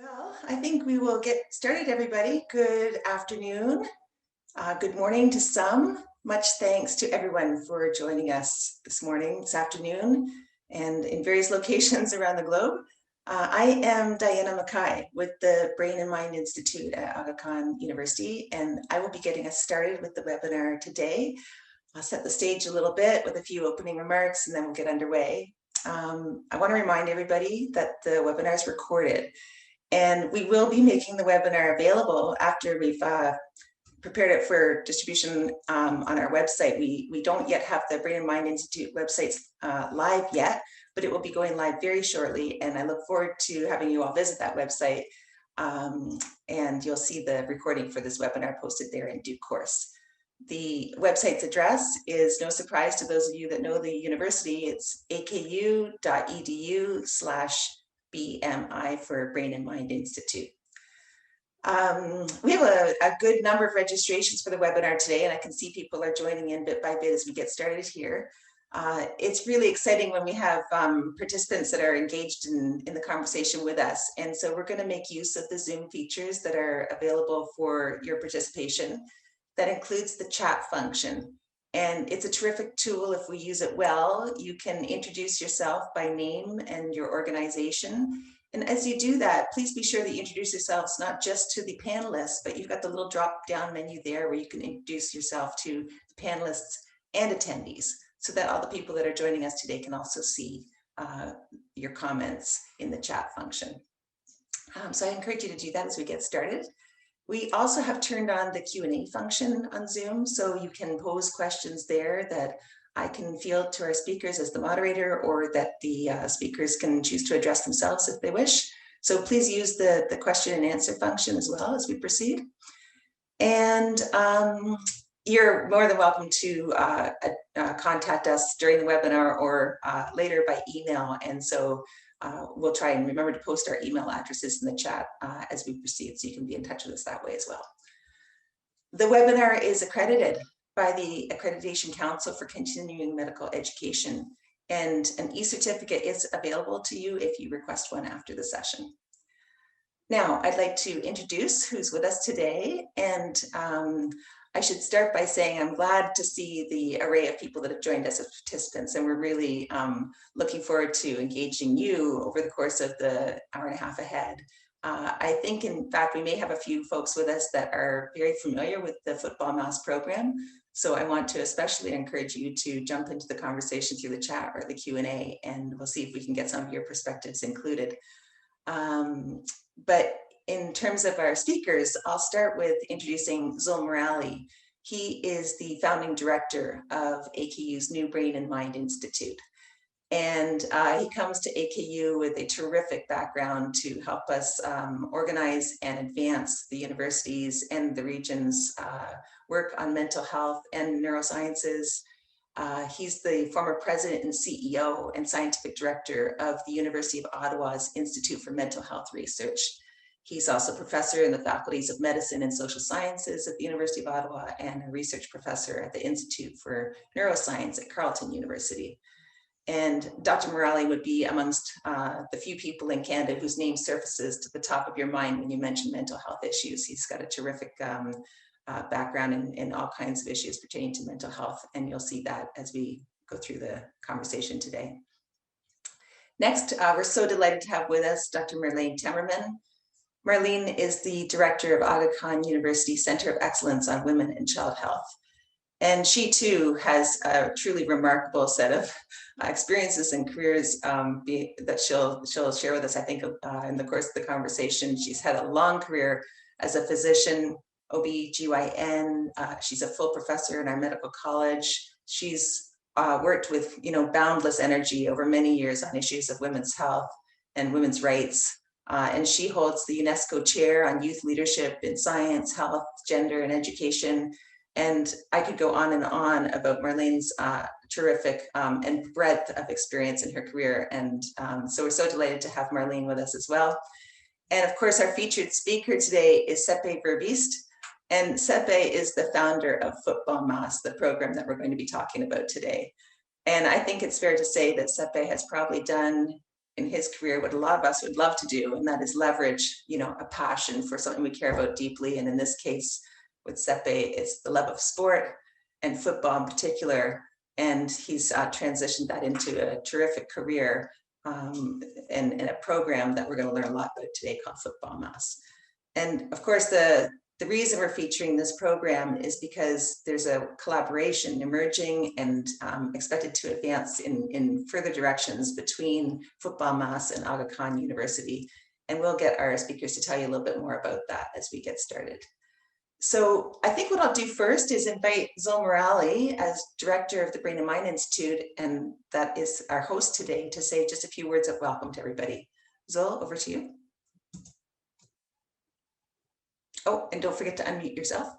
Well, I think we will get started, everybody. Good afternoon. Good morning to some. Much thanks to everyone for joining us this morning, this afternoon, and in various locations around the globe. I am Diana Mackay with the Brain and Mind Institute at Aga Khan University, and I will be getting us started with the webinar today. I'll set the stage a little bit with a few opening remarks, and then we'll get underway. I want to remind everybody that the webinar is recorded. And we will be making the webinar available after we've prepared it for distribution on our website. We don't yet have the Brain and Mind Institute websites live yet, but it will be going live very shortly. And I look forward to having you all visit that website. And you'll see the recording for this webinar posted there in due course. The website's address is no surprise to those of you that know the university. It's aku.edu/BMI for Brain and Mind Institute. We have a good number of registrations for the webinar today, and I can see people are joining in bit by bit as we get started here. It's really exciting when we have participants that are engaged in the conversation with us. And so we're going to make use of the Zoom features that are available for your participation. That includes the chat function. And it's a terrific tool if we use it well. You can introduce yourself by name and your organization. And as you do that, please be sure that you introduce yourselves not just to the panelists, but you've got the little drop-down menu there where you can introduce yourself to the panelists and attendees, so that all the people that are joining us today can also see your comments in the chat function. So I encourage you to do that as we get started. We also have turned on the Q&A function on Zoom, so you can pose questions there that I can field to our speakers as the moderator, or that the speakers can choose to address themselves if they wish. So please use the question and answer function as well as we proceed. And you're more than welcome to contact us during the webinar or later by email. And so we'll try and remember to post our email addresses in the chat as we proceed, so you can be in touch with us that way as well. The webinar is accredited by the Accreditation Council for Continuing Medical Education, and an e-certificate is available to you if you request one after the session. Now, I'd like to introduce who's with us today, and I should start by saying I'm glad to see the array of people that have joined us as participants, and we're really looking forward to engaging you over the course of the hour and a half ahead. I think, in fact, we may have a few folks with us that are very familiar with the Futbol Masis program, so I want to especially encourage you to jump into the conversation through the chat or the Q&A, and we'll see if we can get some of your perspectives included. But in terms of our speakers, I'll start with introducing Zul Morali. He is the founding director of AKU's new Brain and Mind Institute. And he comes to AKU with a terrific background to help us organize and advance the universities and the region's work on mental health and neurosciences. He's the former president and CEO and scientific director of the University of Ottawa's Institute for Mental Health Research. He's also professor in the faculties of medicine and social sciences at the University of Ottawa, and a research professor at the Institute for Neuroscience at Carleton University. And Dr. Morali would be amongst the few people in Canada whose name surfaces to the top of your mind when you mention mental health issues. He's got a terrific background in all kinds of issues pertaining to mental health, and you'll see that as we go through the conversation today. Next, we're so delighted to have with us Dr. Marlene Temmerman. Marlene is the director of Aga Khan University Center of Excellence on Women and Child Health. And she too has a truly remarkable set of experiences and careers that she'll share with us, I think, in the course of the conversation. She's had a long career as a physician, OB/GYN. She's a full professor in our medical college. She's worked with boundless energy over many years on issues of women's health and women's rights. And she holds the UNESCO chair on youth leadership in science, health, gender, and education. And I could go on and on about Marlene's terrific and breadth of experience in her career. And so we're so delighted to have Marlene with us as well. And of course, our featured speaker today is Seppe Verbist. And Seppe is the founder of Futbol Masis, the program that we're going to be talking about today. And I think it's fair to say that Seppe has probably done in his career what a lot of us would love to do, and that is leverage, a passion for something we care about deeply. And in this case, with Seppe, it's the love of sport and football in particular. And he's transitioned that into a terrific career and a program that we're going to learn a lot about today called Futbol Masis. And of course, the reason we're featuring this program is because there's a collaboration emerging and expected to advance in further directions between Futbol Masis and Aga Khan University. And we'll get our speakers to tell you a little bit more about that as we get started. So I think what I'll do first is invite Zol Morali as director of the Brain and Mind Institute, and that is our host today, to say just a few words of welcome to everybody. Zol, over to you. Oh, and don't forget to unmute yourself.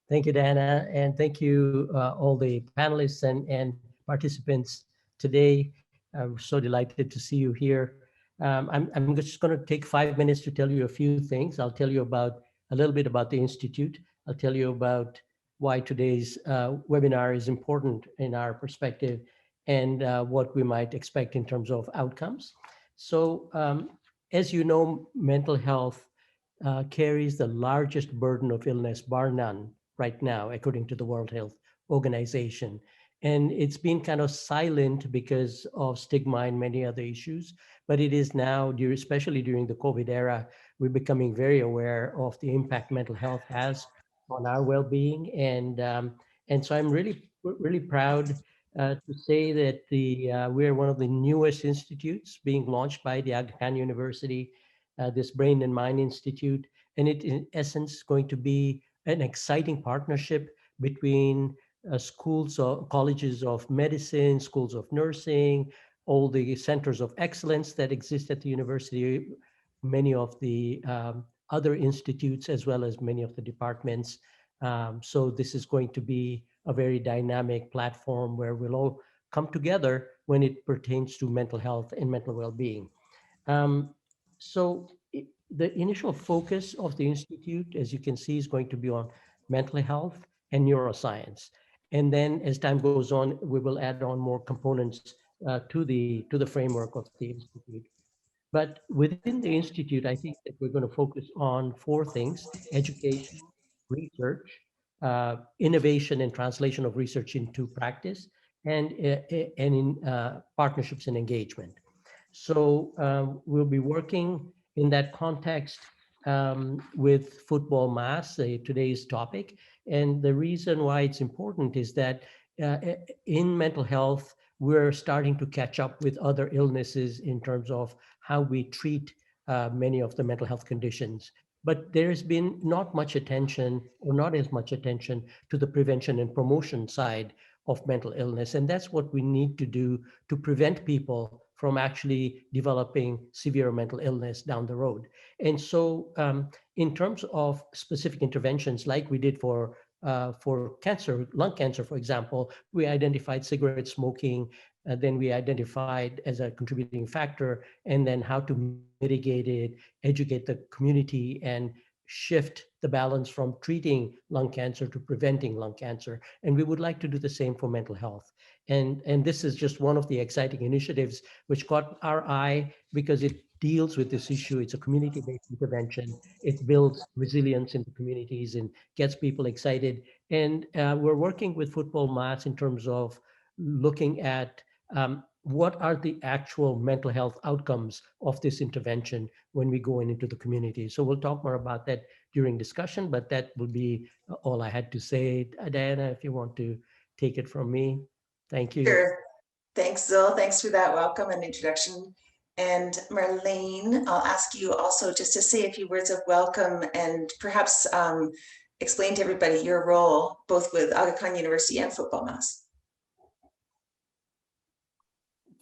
Thank you, Diana, and thank you all the panelists and participants today. I'm so delighted to see you here. I'm just going to take 5 minutes to tell you a few things. I'll tell you about a little bit about the Institute. I'll tell you about why today's webinar is important in our perspective and what we might expect in terms of outcomes. So as you know, mental health carries the largest burden of illness, bar none, right now, according to the World Health Organization. And it's been kind of silent because of stigma and many other issues, but it is now, especially during the COVID era, we're becoming very aware of the impact mental health has on our well-being. And so I'm really proud to say that we're one of the newest institutes being launched by the Aga Khan University, this Brain and Mind Institute. And it, in essence, going to be an exciting partnership between schools or colleges of medicine, schools of nursing, all the centers of excellence that exist at the university, many of the other institutes, as well as many of the departments. So this is going to be a very dynamic platform where we'll all come together when it pertains to mental health and mental well-being. The initial focus of the Institute, as you can see, is going to be on mental health and neuroscience. And then as time goes on, we will add on more components to the framework of the Institute. But within the Institute, I think that we're going to focus on 4 things: education, research, innovation and translation of research into practice, and in partnerships and engagement. So we'll be working in that context with Futbol Masis, today's topic. And the reason why it's important is that in mental health, we're starting to catch up with other illnesses in terms of how we treat many of the mental health conditions. But there's been not much attention, or not as much attention, to the prevention and promotion side of mental illness. And that's what we need to do to prevent people from actually developing severe mental illness down the road. And so in terms of specific interventions, like we did for cancer, lung cancer, for example, we identified cigarette smoking, then we identified as a contributing factor, and then how to mitigate it, educate the community, and shift the balance from treating lung cancer to preventing lung cancer. And we would like to do the same for mental health. And this is just one of the exciting initiatives which caught our eye because it deals with this issue. It's a community-based intervention. It builds resilience in the communities and gets people excited. And we're working with Futbol Masis in terms of looking at what are the actual mental health outcomes of this intervention when we go into the community. So we'll talk more about that during discussion, but that will be all I had to say. Diana, if you want to take it from me. Thank you. Sure. Thanks, Zil. Thanks for that welcome and introduction. And Marlene, I'll ask you also just to say a few words of welcome and perhaps explain to everybody your role, both with Aga Khan University and Futbol Masis.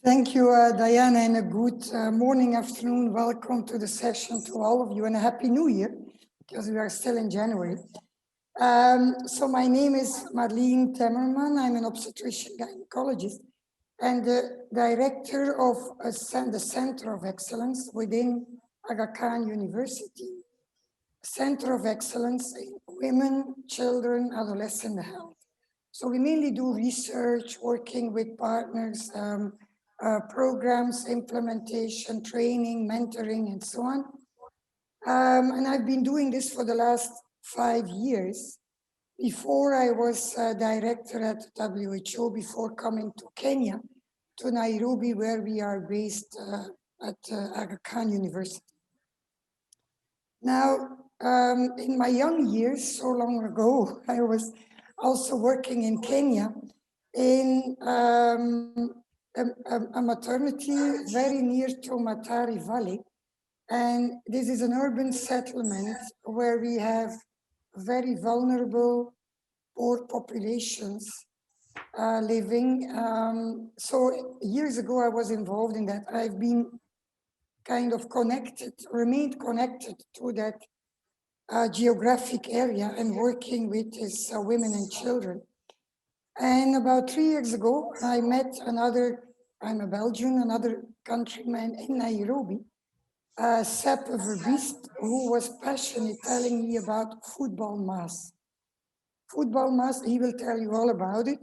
Thank you, Diana, and a good morning, afternoon. Welcome to the session to all of you, and a Happy New Year, because we are still in January. So my name is Marlene Temmerman. I'm an obstetrician gynecologist and the director of the Center of Excellence within Aga Khan University, Center of Excellence in Women, Children, Adolescent Health. So we mainly do research, working with partners, programs, implementation, training, mentoring, and so on. And I've been doing this for the last 5 years. Before I was director at WHO, before coming to Kenya, to Nairobi, where we are based at Aga Khan University. Now, in my young years, so long ago, I was also working in Kenya in a maternity very near to Matari Valley. And this is an urban settlement where we have very vulnerable, poor populations living. So years ago, I was involved in that. I've been kind of connected, remained connected to that geographic area and working with these women and children. And about 3 years ago, I met another, I'm a Belgian, another countryman in Nairobi, Seppe Verbist, who was passionate telling me about Futbol Masis. Futbol Masis, he will tell you all about it,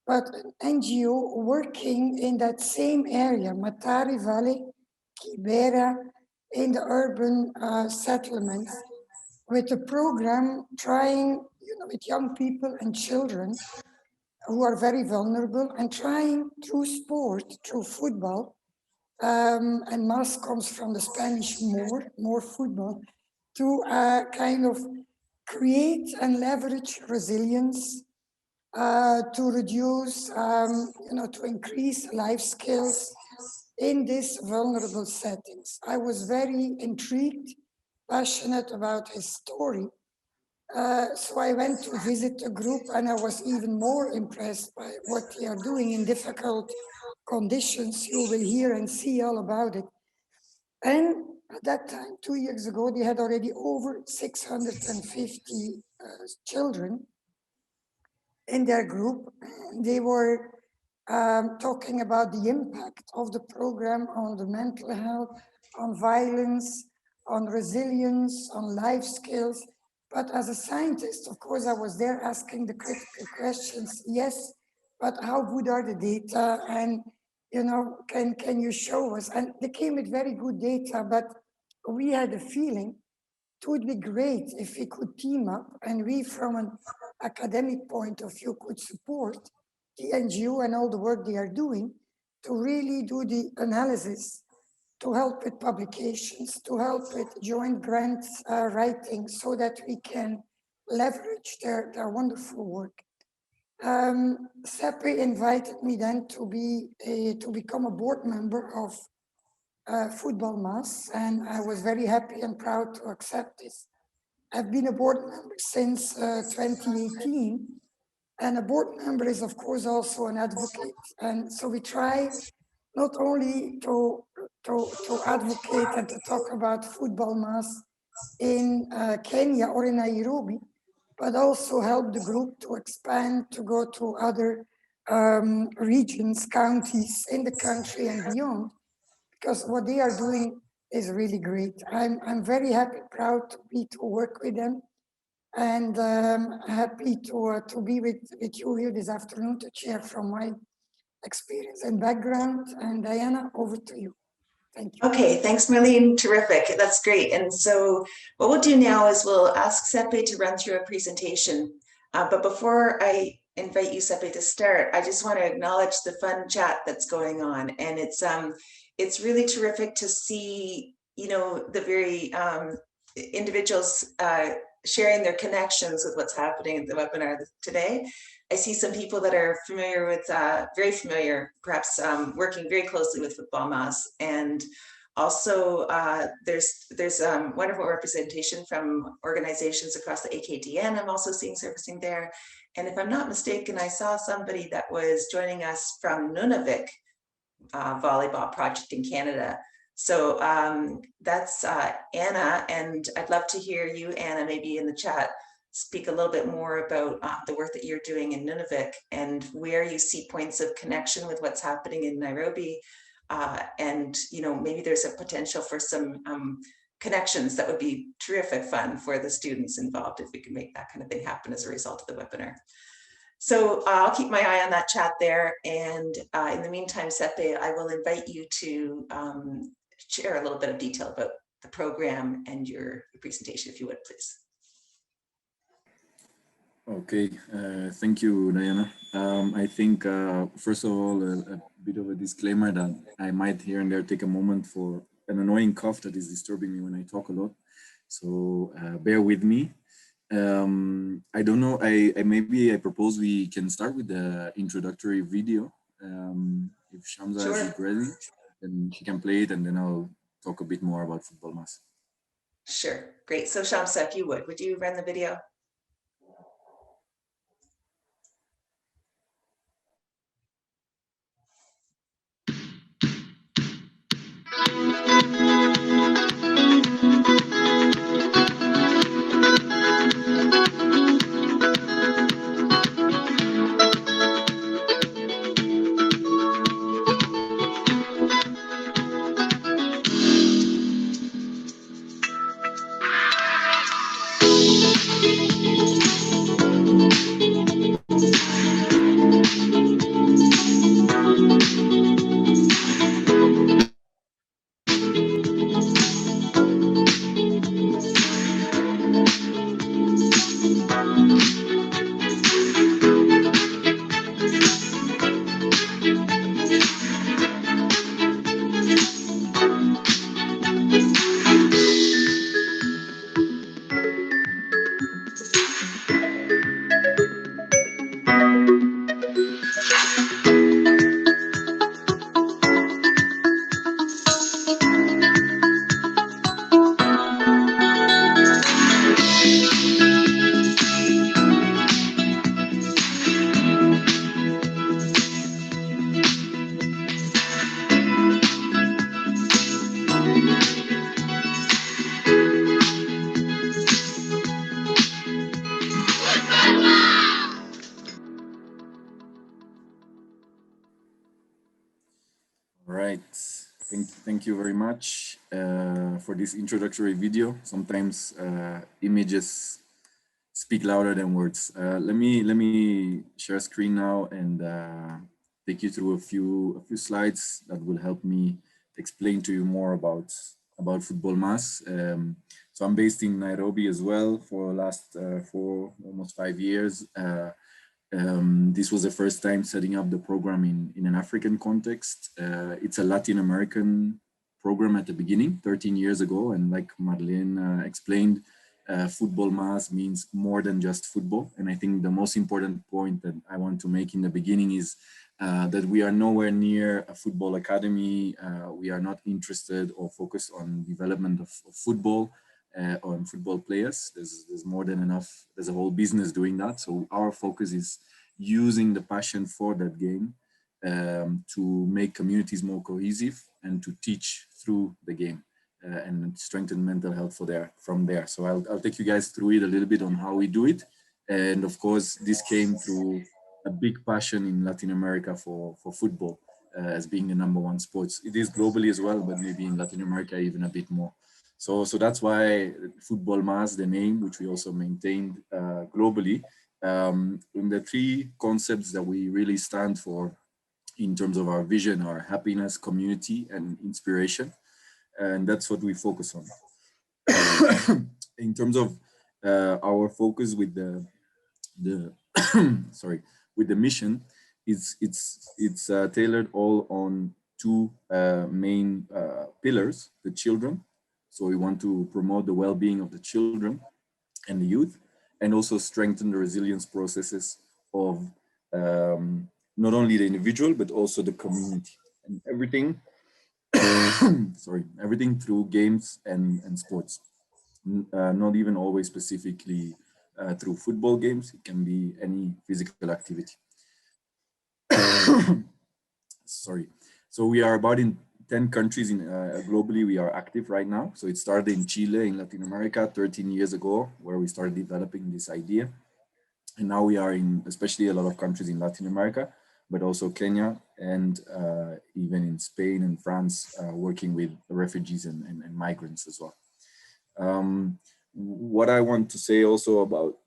but an NGO working in that same area, Matari Valley, Kibera, in the urban settlements, with a program trying, with young people and children who are very vulnerable, and trying through sport, through football, and mas comes from the Spanish more football, to kind of create and leverage resilience, to reduce, to increase life skills in these vulnerable settings. I was very intrigued, passionate about his story. So I went to visit the group, and I was even more impressed by what they are doing in difficult conditions. You will hear and see all about it. And at that time, 2 years ago, they had already over 650 children in their group. They were talking about the impact of the program on the mental health, on violence, on resilience, on life skills. But as a scientist, of course, I was there asking the critical questions. Yes, but how good are the data? And, can you show us? And they came with very good data, but we had a feeling it would be great if we could team up, and we, from an academic point of view, could support the NGO and all the work they are doing to really do the analysis, to help with publications, to help with joint grants writing, so that we can leverage their wonderful work. Seppe invited me then to become a board member of Futbol Masis, and I was very happy and proud to accept this. I've been a board member since 2018, and a board member is, of course, also an advocate. And so we try not only to advocate and to talk about Futbol Masis in Kenya or in Nairobi, but also help the group to expand, to go to other regions, counties in the country and beyond, because what they are doing is really great. I'm very happy, proud to work with them, and happy to be with you here this afternoon to share from my experience and background. And Diana, over to you. Thank you. Okay, thanks, Marlene. Terrific. That's great. And so what we'll do now is we'll ask Seppe to run through a presentation. But before I invite you, Seppe, to start, I just want to acknowledge the fun chat that's going on. And it's really terrific to see, the very individuals sharing their connections with what's happening at the webinar today. I see some people that are familiar with, very familiar, perhaps working very closely with Futbol Masis, and also there's wonderful representation from organizations across the AKDN. I'm also seeing surfacing there. And if I'm not mistaken, I saw somebody that was joining us from Nunavik volleyball project in Canada. So that's Anna, and I'd love to hear you, Anna, maybe in the chat, speak a little bit more about the work that you're doing in Nunavik and where you see points of connection with what's happening in Nairobi. And, maybe there's a potential for some connections that would be terrific fun for the students involved if we can make that kind of thing happen as a result of the webinar. So I'll keep my eye on that chat there. And in the meantime, Seppe, I will invite you to share a little bit of detail about the program and your presentation, if you would, please. Okay, thank you, Diana. I think, first of all, a bit of a disclaimer that I might here and there take a moment for an annoying cough that is disturbing me when I talk a lot. So bear with me. I don't know, maybe I propose we can start with the introductory video. If Shamsa Sure. is ready, then she can play it and then I'll talk a bit more about Futbol Mas. Sure, great. So Shamsa, if you would you run the video? Right. Thank you very much for this introductory video. Sometimes images speak louder than words. Let me share screen now and take you through a few slides that will help me explain to you more about Futbol Mas. So I'm based in Nairobi as well for the last almost 5 years. This was the first time setting up the program in an African context. It's a Latin American program at the beginning, 13 years ago. And like Marlene explained, Futbol Mas means more than just football. And I think the most important point that I want to make in the beginning is that we are nowhere near a football academy. We are not interested or focused on development of football. On football players. There's more than enough. There's a whole business doing that. So our focus is using the passion for that game to make communities more cohesive and to teach through the game and strengthen mental health from there. So I'll take you guys through it a little bit on how we do it. And of course, this came through a big passion in Latin America for football as being the #1 sport. It is globally as well, but maybe in Latin America even a bit more. So that's why Futbol Mas, the name, which we also maintained globally, in the 3 concepts that we really stand for in terms of our vision are happiness, community, and inspiration. And that's what we focus on. In terms of our focus with the sorry, with the mission, it's tailored all on 2 main pillars: the children. So we want to promote the well-being of the children and the youth, and also strengthen the resilience processes of not only the individual, but also the community. And everything, everything through games and sports. Not even always specifically through football games. It can be any physical activity. Sorry. So we are about in 10 countries globally. We are active right now. So it started in Chile, in Latin America, 13 years ago, where we started developing this idea. And now we are in especially a lot of countries in Latin America, but also Kenya and even in Spain and France, working with refugees and migrants as well. What I want to say also about,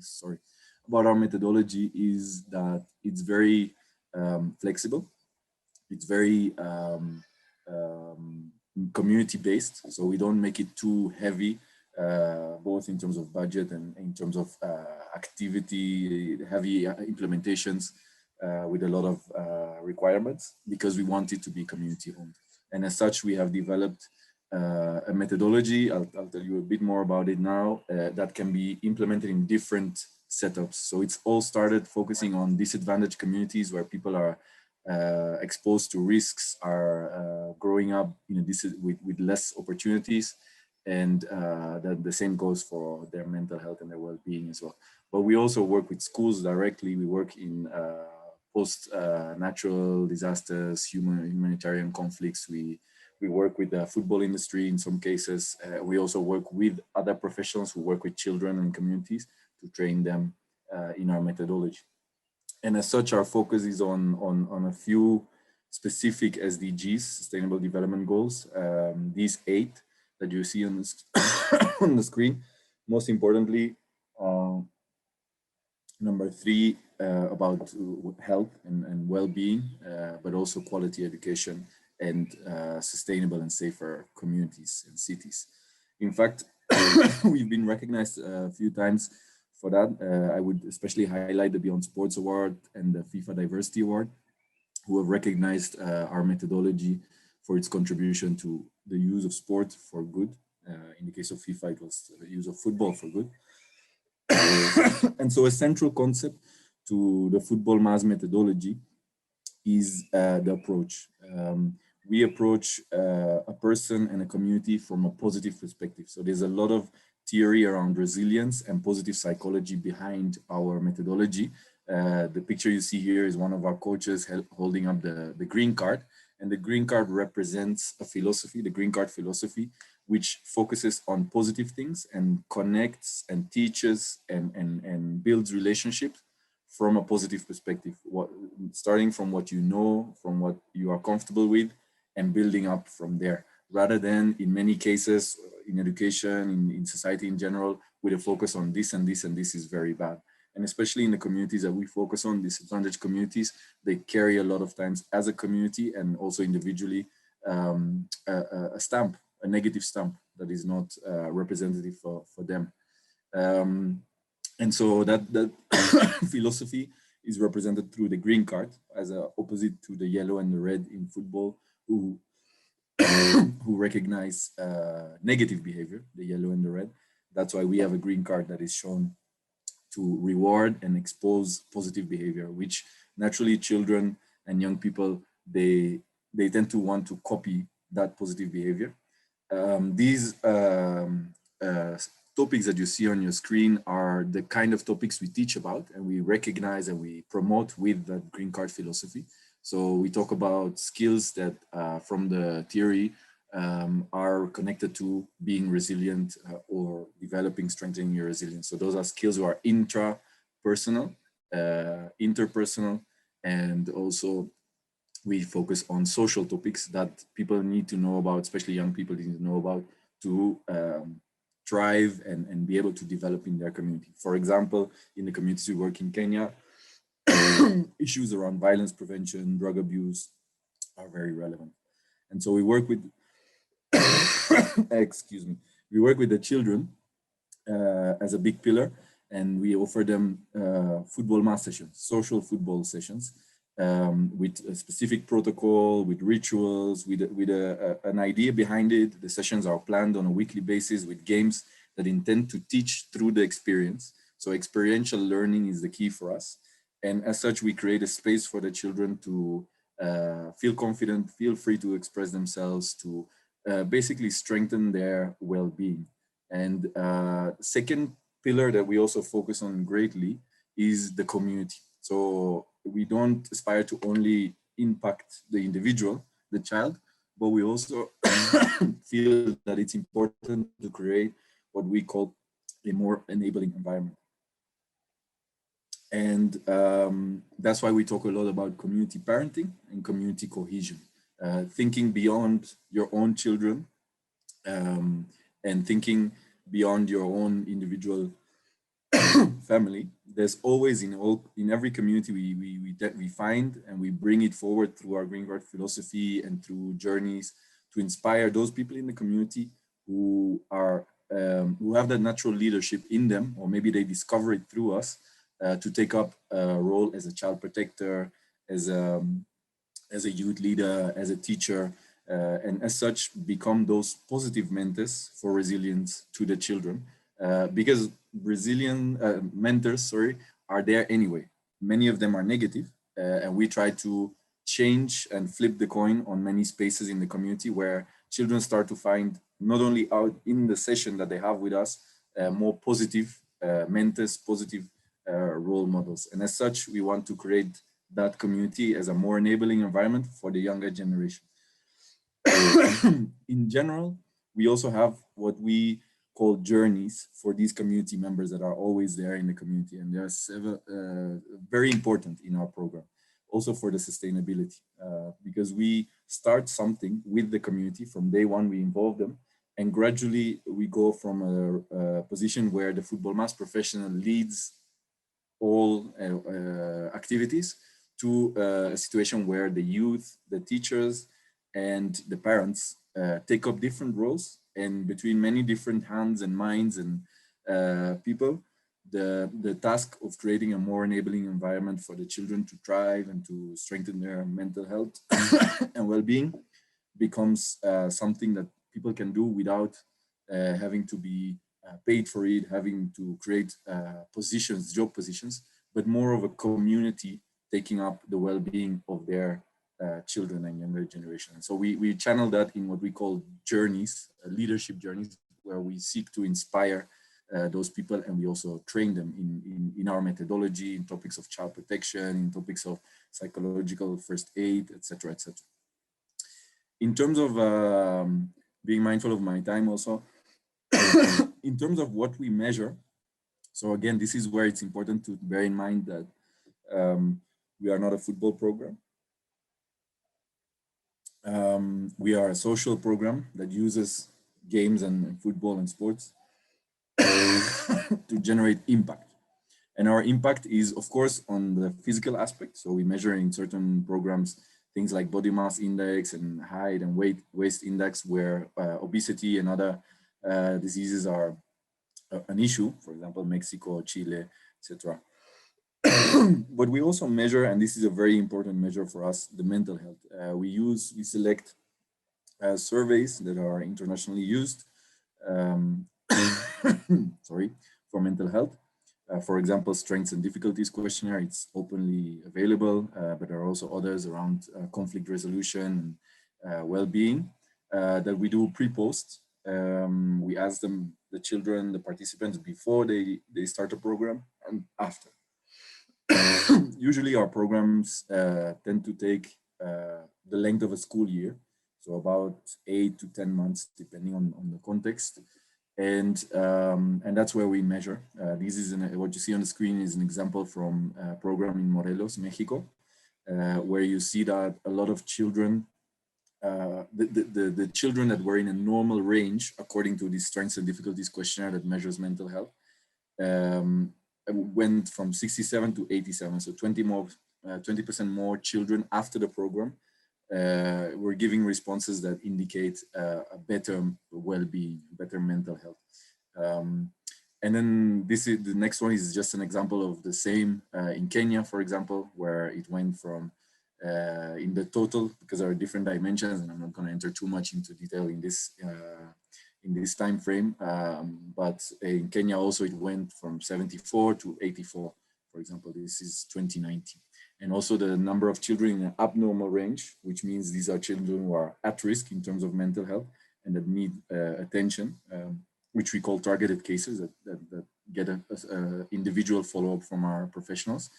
sorry, about our methodology is that it's very flexible. It's very community-based, so we don't make it too heavy, both in terms of budget and in terms of activity, heavy implementations with a lot of requirements, because we want it to be community-owned. And as such, we have developed a methodology, I'll tell you a bit more about it now, that can be implemented in different setups. So it's all started focusing on disadvantaged communities where people are exposed to risks, are growing up with less opportunities, and that the same goes for their mental health and their well-being as well. But we also work with schools directly. We work in post-natural disasters, humanitarian conflicts. We work with the football industry in some cases. We also work with other professionals who work with children and communities to train them in our methodology. And as such, our focus is on a few specific SDGs, Sustainable Development Goals, these 8 that you see on on the screen. Most importantly, number 3, about health and well-being, but also quality education and sustainable and safer communities and cities. In fact, we've been recognized a few times for that. I would especially highlight the Beyond Sports Award and the FIFA Diversity Award, who have recognized our methodology for its contribution to the use of sport for good. In the case of FIFA, it was the use of football for good. And so a central concept to the Futbol Masis methodology is the approach. We approach a person and a community from a positive perspective. So there's a lot of theory around resilience and positive psychology behind our methodology. The picture you see here is one of our coaches holding up the green card. And the green card represents a philosophy, the green card philosophy, which focuses on positive things and connects and teaches and builds relationships from a positive perspective, starting from what you know, from what you are comfortable with, and building up from there, rather than in many cases in education, in society in general, with a focus on this and this and this is very bad. And especially in the communities that we focus on, disadvantaged communities, they carry a lot of times as a community and also individually a stamp, a negative stamp that is not representative for them. And so that philosophy is represented through the green card as an opposite to the yellow and the red in football, who recognize negative behavior, the yellow and the red. That's why we have a green card that is shown to reward and expose positive behavior, which naturally children and young people, they tend to want to copy that positive behavior. These topics that you see on your screen are the kind of topics we teach about and we recognize and we promote with the green card philosophy. So we talk about skills that from the theory are connected to being resilient or developing, strengthening your resilience. So those are skills who are intrapersonal, interpersonal, and also we focus on social topics that people need to know about, especially young people need to know about to thrive and be able to develop in their community. For example, in the communities we work in Kenya, issues around violence prevention, drug abuse are very relevant. And so we work with, excuse me, we work with the children as a big pillar, and we offer them Futbol Masis sessions, social football sessions, with a specific protocol, with rituals, with an idea behind it. The sessions are planned on a weekly basis with games that intend to teach through the experience. So experiential learning is the key for us. And as such, we create a space for the children to feel confident, feel free to express themselves, to basically strengthen their well-being. And second pillar that we also focus on greatly is the community. So we don't aspire to only impact the individual, the child, but we also feel that it's important to create what we call a more enabling environment. And that's why we talk a lot about community parenting and community cohesion, thinking beyond your own children and thinking beyond your own individual family, there's always in every community we find, and we bring it forward through our green card philosophy and through journeys to inspire those people in the community who are who have that natural leadership in them, or maybe they discover it through us, to take up a role as a child protector, as a youth leader, as a teacher, and as such become those positive mentors for resilience to the children. Because Brazilian mentors, sorry, are there anyway. Many of them are negative, and we try to change and flip the coin on many spaces in the community where children start to find, not only out in the session that they have with us, more positive mentors, positive role models. And as such, we want to create that community as a more enabling environment for the younger generation. In general, we also have what we call journeys for these community members that are always there in the community, and they're very important in our program, also for the sustainability, because we start something with the community from day one. We involve them, and gradually we go from a position where the Futbol Mas professional leads all activities to a situation where the youth, the teachers, and the parents take up different roles, and between many different hands and minds and people, the task of creating a more enabling environment for the children to thrive and to strengthen their mental health and well-being becomes something that people can do without having to be paid for it, having to create positions, job positions, but more of a community taking up the well-being of their children and younger generation. So we channel that in what we call journeys, leadership journeys, where we seek to inspire those people, and we also train them in our methodology, in topics of child protection, in topics of psychological first aid, etc., etc. In terms of being mindful of my time also, in terms of what we measure, so again, this is where it's important to bear in mind that we are not a football program. We are a social program that uses games and football and sports to generate impact. And our impact is, of course, on the physical aspect. So we measure in certain programs things like body mass index and height and waist index, where obesity and other diseases are an issue, for example, Mexico, Chile, etc. But we also measure, and this is a very important measure for us, the mental health. We select surveys that are internationally used, sorry, for mental health. For example, strengths and difficulties questionnaire, it's openly available, but there are also others around conflict resolution and well-being that we do pre-post. We ask them, the children, the participants, before they start a program and after. Usually our programs tend to take the length of a school year, so about 8 to 10 months, depending on the context. And that's where we measure. This is what you see on the screen is an example from a program in Morelos, Mexico, where you see that a lot of children, the children that were in a normal range, according to the strengths and difficulties questionnaire that measures mental health, went from 67 to 87. So 20% more children after the program were giving responses that indicate a better well-being, better mental health. And then the next one is just an example of the same in Kenya, for example, where it went from in the total, because there are different dimensions, and I'm not going to enter too much into detail in this time frame. But in Kenya also it went from 74 to 84, for example. This is 2019. And also the number of children in an abnormal range, which means these are children who are at risk in terms of mental health and that need attention, which we call targeted cases that get an individual follow-up from our professionals.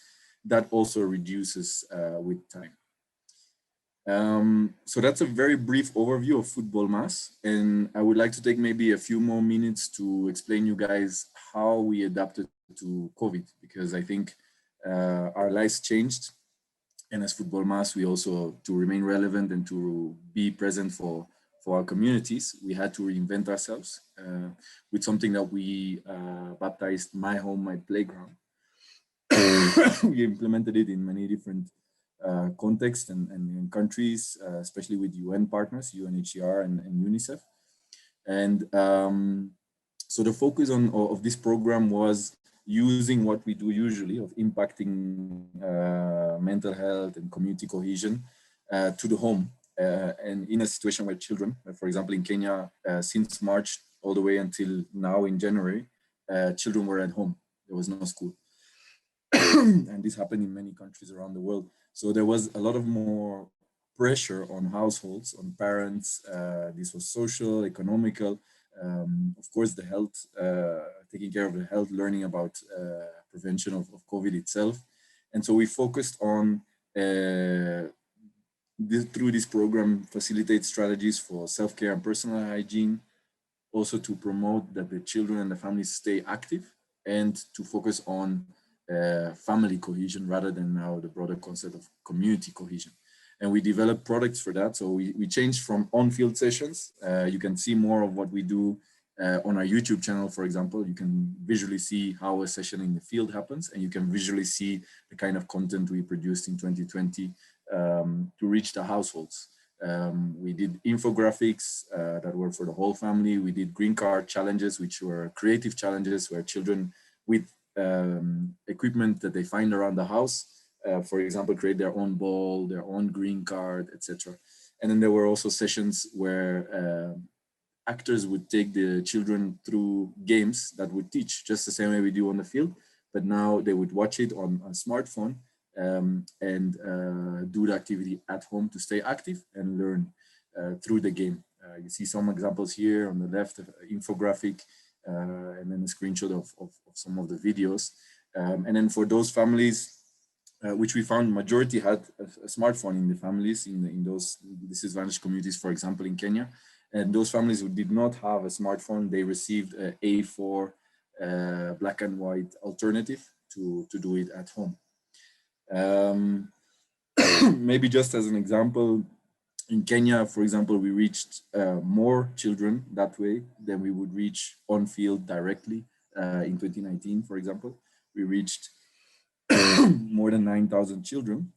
That also reduces with time. So that's a very brief overview of Futbol Mas, and I would like to take maybe a few more minutes to explain you guys how we adapted to COVID, because I think our lives changed, and as Futbol Mas, we also, to remain relevant and to be present for our communities, we had to reinvent ourselves with something that we baptized My Home, My Playground. we implemented it in many different contexts and in countries, especially with UN partners, UNHCR and UNICEF. And so the focus of this program was using what we do usually of impacting mental health and community cohesion to the home. And in a situation where children, for example, in Kenya, since March all the way until now in January, children were at home. There was no school. And this happened in many countries around the world. So there was a lot of more pressure on households, on parents. This was social, economical, of course, the health, taking care of the health, learning about prevention of COVID itself. And so we focused on, through this program, facilitate strategies for self-care and personal hygiene, also to promote that the children and the families stay active, and to focus on family cohesion rather than now the broader concept of community cohesion. And we developed products for that. So we changed from on-field sessions. You can see more of what we do on our YouTube channel, for example. You can visually see how a session in the field happens, and you can visually see the kind of content we produced in 2020 to reach the households. We did infographics that were for the whole family. We did green card challenges, which were creative challenges where children with equipment that they find around the house, for example, create their own ball, their own green card, etc. And then there were also sessions where actors would take the children through games that would teach, just the same way we do on the field, but now they would watch it on a smartphone and do the activity at home to stay active and learn through the game. You see some examples here on the left, infographic, and then a screenshot of some of the videos. And then for those families, which we found majority had a smartphone in the families, in those disadvantaged communities, for example, in Kenya. And those families who did not have a smartphone, they received a A4 black and white alternative to do it at home. Maybe just as an example, in Kenya, for example, we reached more children that way than we would reach on field directly. In 2019, for example, we reached more than 9,000 children.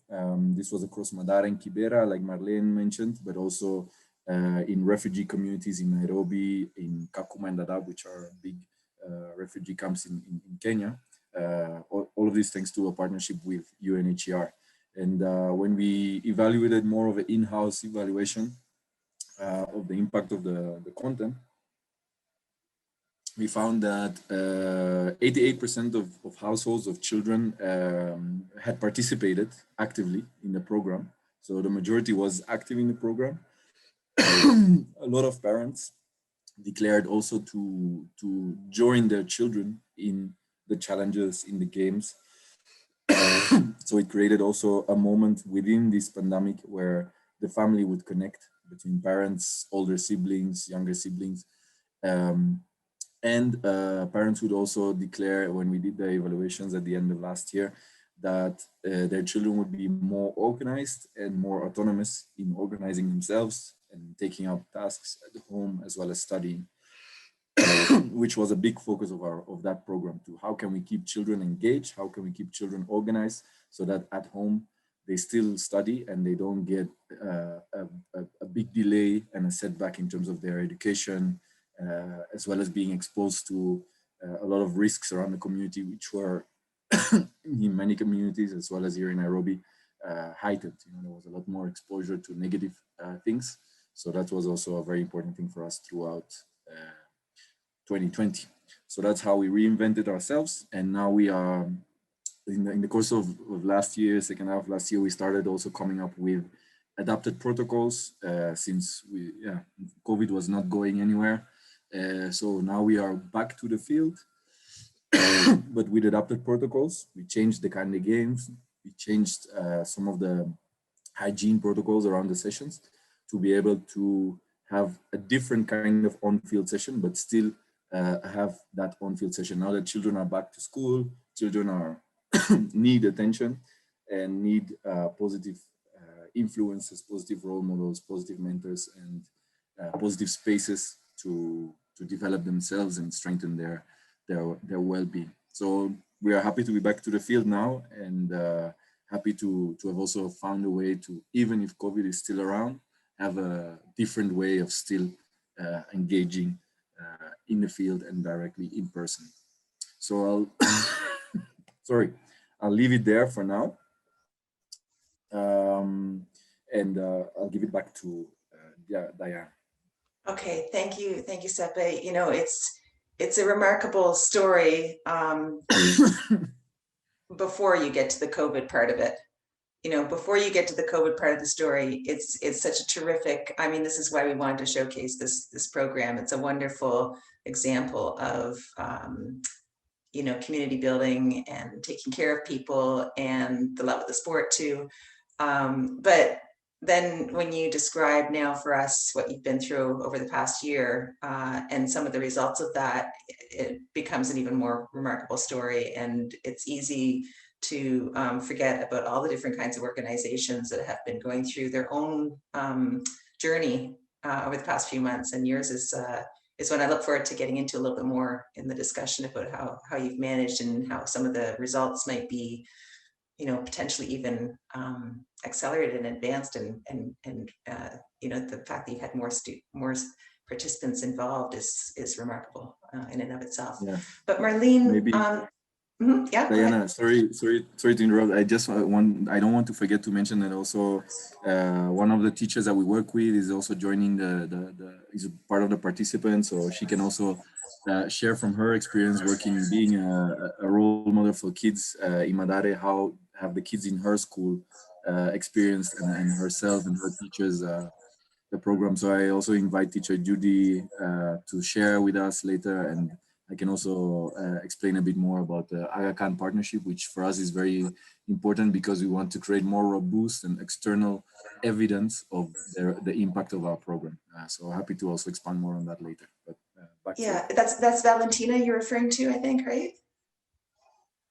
This was across Madara and Kibera, like Marlene mentioned, but also in refugee communities in Nairobi, in Kakuma and Dadaab, which are big refugee camps in Kenya. All of these thanks to a partnership with UNHCR. And when we evaluated more of an in-house evaluation of the impact of the content, we found that 88% of households of children had participated actively in the program. So the majority was active in the program. A lot of parents declared also to join their children in the challenges, in the games. So it created also a moment within this pandemic where the family would connect between parents, older siblings, younger siblings, and parents would also declare, when we did the evaluations at the end of last year, that their children would be more organized and more autonomous in organizing themselves and taking up tasks at home as well as studying, which was a big focus of that program too. How can we keep children engaged? How can we keep children organized so that at home they still study and they don't get a big delay and a setback in terms of their education, as well as being exposed to a lot of risks around the community, which were in many communities, as well as here in Nairobi, heightened. There was a lot more exposure to negative things. So that was also a very important thing for us throughout 2020. So that's how we reinvented ourselves. And now we are, in the course of last year, second half of last year, we started also coming up with adapted protocols since COVID was not going anywhere. So now we are back to the field, but with adapted protocols. We changed the kind of games. We changed some of the hygiene protocols around the sessions to be able to have a different kind of on-field session, but still have that on-field session. Now that children are back to school, children are need attention and need positive influences, positive role models, positive mentors, and positive spaces to develop themselves and strengthen their well-being. So we are happy to be back to the field now, and happy to have also found a way to, even if COVID is still around, have a different way of still engaging in the field and directly in person. So I'll leave it there for now. And I'll give it back to Diane. Okay, thank you, Seppe. You know, it's a remarkable story before you get to the COVID part of it. You know, before you get to the COVID part of the story, it's such a terrific. I mean, this is why we wanted to showcase this program. It's a wonderful example of you know, community building and taking care of people and the love of the sport too. But then when you describe now for us what you've been through over the past year and some of the results of that, it becomes an even more remarkable story. And it's easy to forget about all the different kinds of organizations that have been going through their own journey over the past few months. And yours is when I look forward to getting into a little bit more in the discussion about how you've managed and how some of the results might be, you know, potentially even accelerated and advanced, and you know, the fact that you've had more participants involved is remarkable in and of itself. Yeah. But Marlene, maybe, yeah, Diana, sorry to interrupt. I don't want to forget to mention that also one of the teachers that we work with is also joining is a part of the participants, so she can also share from her experience working, being a role model for kids in Madare, how have the kids in her school experienced and herself and her teachers the program. So I also invite teacher Judy to share with us later, and I can also explain a bit more about the Aga Khan partnership, which for us is very important because we want to create more robust and external evidence of the impact of our program. So happy to also expand more on that later. But yeah, that's Valentina you're referring to, I think, right?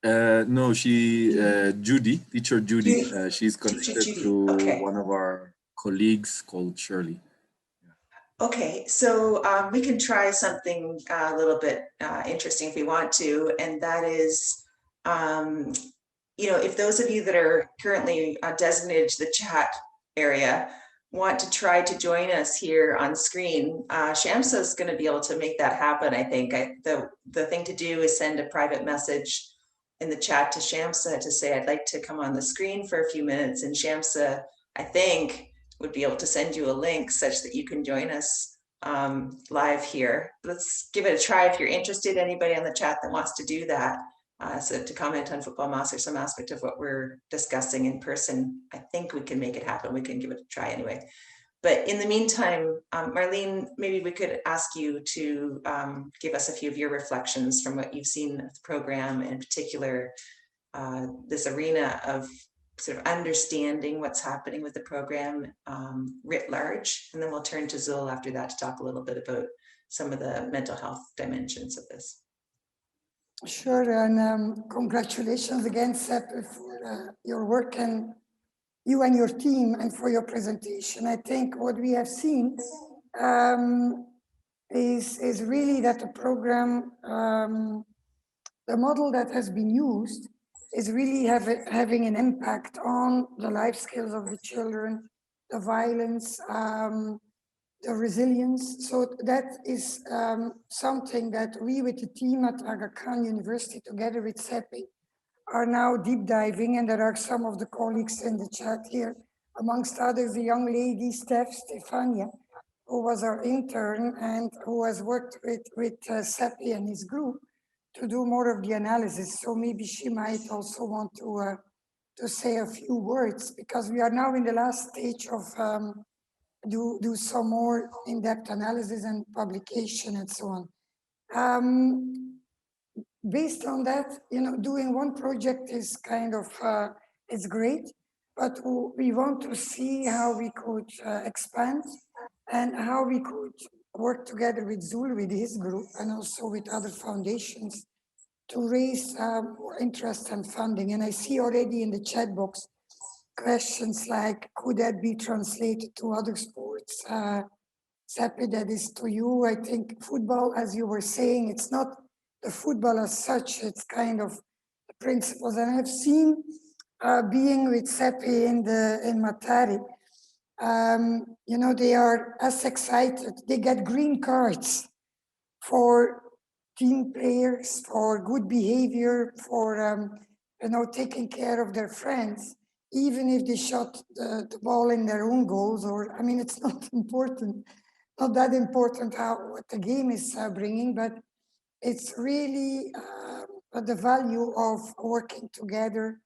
No, Judy, teacher Judy. She's connected through one of our colleagues called Shirley. Okay, so we can try something a little bit interesting if we want to, and that is, you know, if those of you that are currently designated to the chat area want to try to join us here on screen, Shamsa is going to be able to make that happen. I think the thing to do is send a private message in the chat to Shamsa to say, I'd like to come on the screen for a few minutes, and Shamsa, I think, would be able to send you a link such that you can join us live here. Let's give it a try if you're interested. Anybody on the chat that wants to do that, so to comment on Futbol Masis or some aspect of what we're discussing in person, I think we can make it happen. We can give it a try anyway. But in the meantime, Marlene, maybe we could ask you to give us a few of your reflections from what you've seen of the program, in particular, this arena of sort of understanding what's happening with the program writ large. And then we'll turn to Zul after that to talk a little bit about some of the mental health dimensions of this. Sure, and congratulations again, Seppe, for your work and you and your team, and for your presentation. I think what we have seen is really that the program, the model that has been used is really having an impact on the life skills of the children, the violence, the resilience. So that is something that we with the team at Aga Khan University, together with Seppe, are now deep diving, and there are some of the colleagues in the chat here, amongst others, the young lady, Stefania, who was our intern and who has worked with Seppe and his group to do more of the analysis. So maybe she might also want to say a few words, because we are now in the last stage of do some more in-depth analysis and publication and so on. Based on that, you know, doing one project is kind of, it's great, but we want to see how we could expand and how we could work together with Zul, with his group, and also with other foundations to raise more interest and funding. And I see already in the chat box questions like, could that be translated to other sports? Seppe, that is to you. I think football, as you were saying, it's not the football as such, it's kind of principles. And I've seen, being with Seppe in Matari, you know, they are as excited. They get green cards for team players, for good behavior, for you know, taking care of their friends, even if they shot the ball in their own goals. Or I mean, it's not important, not that important what the game is bringing, but it's really the value of working together,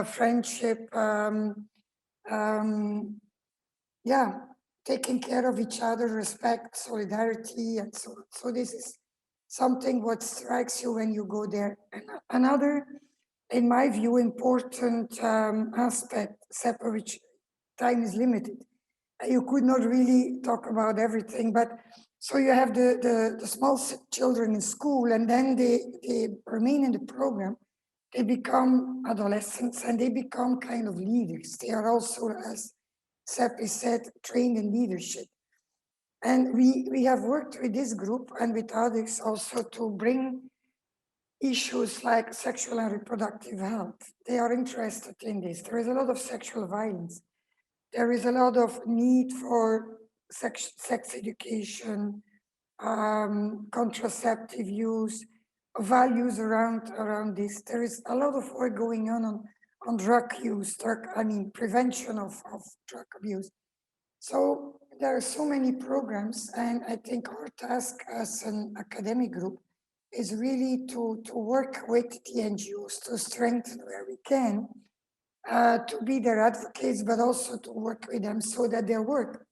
friendship, yeah, taking care of each other, respect, solidarity, and so on. So this is something what strikes you when you go there. And another, in my view, important aspect, Seppe, which time is limited. You could not really talk about everything, but so you have the small children in school, and then they remain in the program. They become adolescents and they become kind of leaders. They are also, as Seppe said, trained in leadership. And we have worked with this group and with others also to bring issues like sexual and reproductive health. They are interested in this. There is a lot of sexual violence. There is a lot of need for sex education, contraceptive use, values around this. There is a lot of work going on drug use, prevention of drug abuse. So there are so many programs, and I think our task as an academic group is really to work with the NGOs to strengthen where we can, to be their advocates, but also to work with them so that their work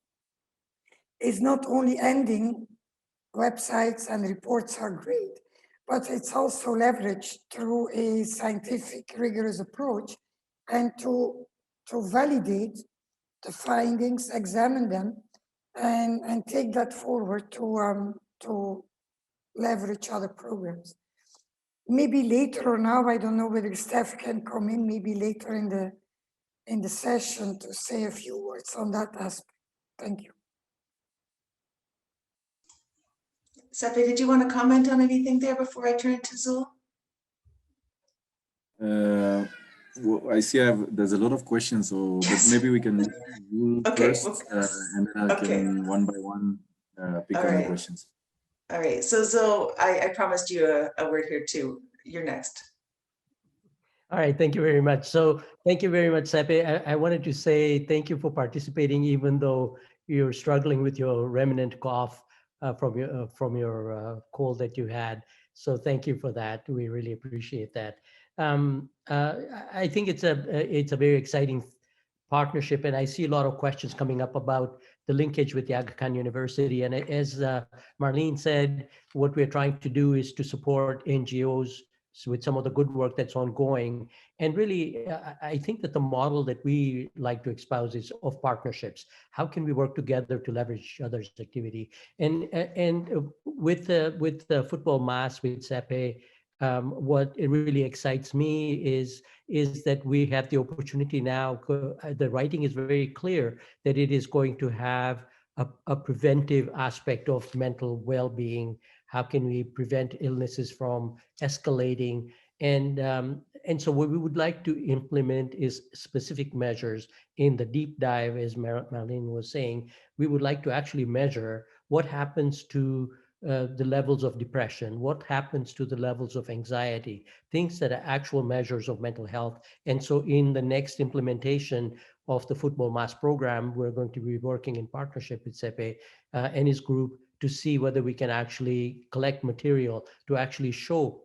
is not only ending. Websites and reports are great, but it's also leveraged through a scientific, rigorous approach, and to validate the findings, examine them, and take that forward to leverage other programs. Maybe later or now, I don't know whether Steph can come in, maybe later in the session to say a few words on that aspect. Thank you. Seppe, did you want to comment on anything there before I turn to Zul? Well, I see there's a lot of questions, so Yes. but maybe we can Zul Okay, first, and then I can one by one pick on the questions. All right, so Zul, I promised you a word here too. You're next. All right, thank you very much. So thank you very much, Seppe. I wanted to say thank you for participating, even though you're struggling with your remnant cough from your cold that you had. So thank you for that. We really appreciate that. I think it's a very exciting partnership, and I see a lot of questions coming up about the linkage with the Aga Khan University. And as Marlene said, what we're trying to do is to support NGOs with some of the good work that's ongoing. And really, I think that the model that we like to espouse is of partnerships. How can we work together to leverage others' activity? And with the Futbol Masis, with Seppe, what it really excites me is that we have the opportunity now. The writing is very clear that it is going to have a preventive aspect of mental well-being. How can we prevent illnesses from escalating? And so what we would like to implement is specific measures in the deep dive, as Marlene was saying. We would like to actually measure what happens to the levels of depression, what happens to the levels of anxiety, things that are actual measures of mental health. And so in the next implementation of the Futbol Masis program, we're going to be working in partnership with Seppe and his group to see whether we can actually collect material to actually show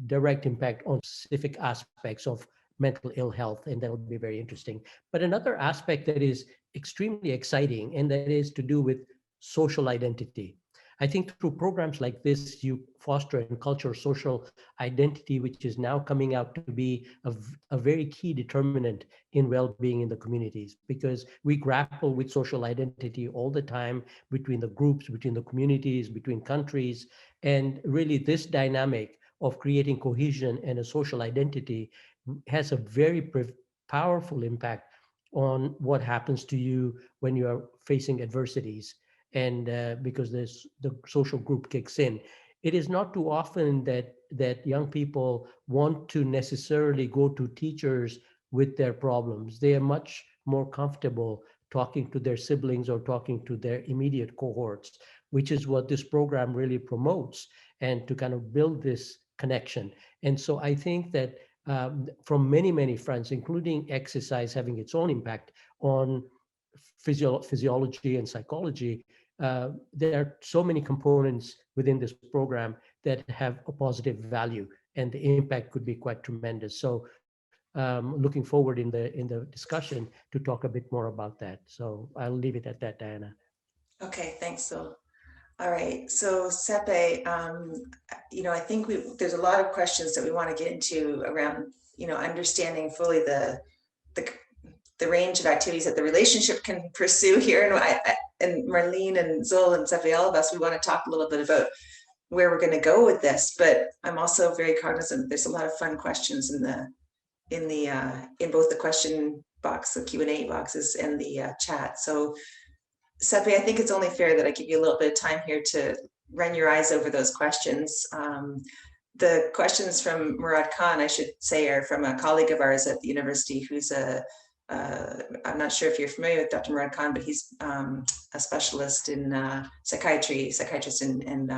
direct impact on specific aspects of mental ill health, and that'll be very interesting. But another aspect that is extremely exciting, and that is to do with social identity. I think through programs like this, you foster and culture social identity, which is now coming out to be a very key determinant in well-being in the communities, because we grapple with social identity all the time between the groups, between the communities, between countries. And really this dynamic of creating cohesion and a social identity has a very powerful impact on what happens to you when you are facing adversities. And because the social group kicks in. it is not too often that young people want to necessarily go to teachers with their problems. They are much more comfortable talking to their siblings or talking to their immediate cohorts, which is what this program really promotes, and to kind of build this connection. And so I think that from many, many fronts, including exercise having its own impact on physiology and psychology, there are so many components within this program that have a positive value, and the impact could be quite tremendous. So looking forward in the discussion to talk a bit more about that. So I'll leave it at that, Diana. Okay, thanks, Zul. All right, so Seppe, I think there's a lot of questions that we want to get into around, understanding fully the range of activities that the relationship can pursue here. And Marlene and Zul and Seppe, all of us, we want to talk a little bit about where we're going to go with this. But I'm also very cognizant there's a lot of fun questions in both the question box, the Q&A boxes, and the chat. So Seppe, I think it's only fair that I give you a little bit of time here to run your eyes over those questions. The questions from Murad Khan, I should say, are from a colleague of ours at the university who's I'm not sure if you're familiar with Dr. Murad Khan, but he's a specialist in psychiatrist and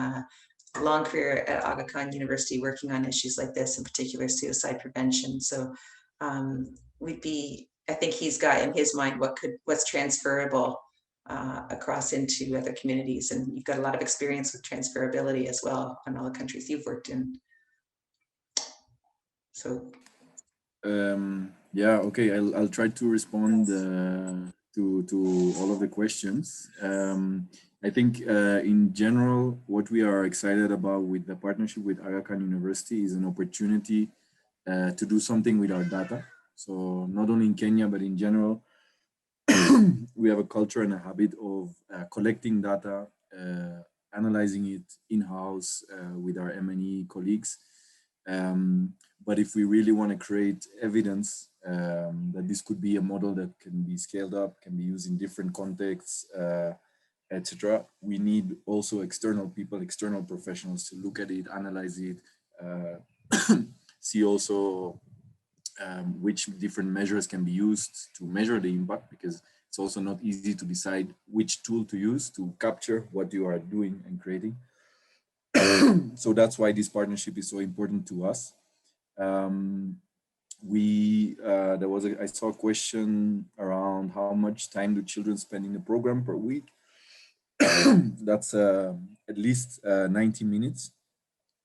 long career at Aga Khan University working on issues like this, in particular suicide prevention. So I think he's got in his mind what's transferable across into other communities, and you've got a lot of experience with transferability as well in all the countries you've worked in. So yeah, okay, I'll try to respond to all of the questions. I think in general, what we are excited about with the partnership with Aga Khan University is an opportunity to do something with our data. So not only in Kenya, but in general, we have a culture and a habit of collecting data, analyzing it in-house with our M&E colleagues. But if we really want to create evidence that this could be a model that can be scaled up, can be used in different contexts, etc., we need also external people, external professionals to look at it, analyze it, see also which different measures can be used to measure the impact, because it's also not easy to decide which tool to use to capture what you are doing and creating. So that's why this partnership is so important to us. I saw a question around how much time do children spend in the program per week. That's at least 90 minutes.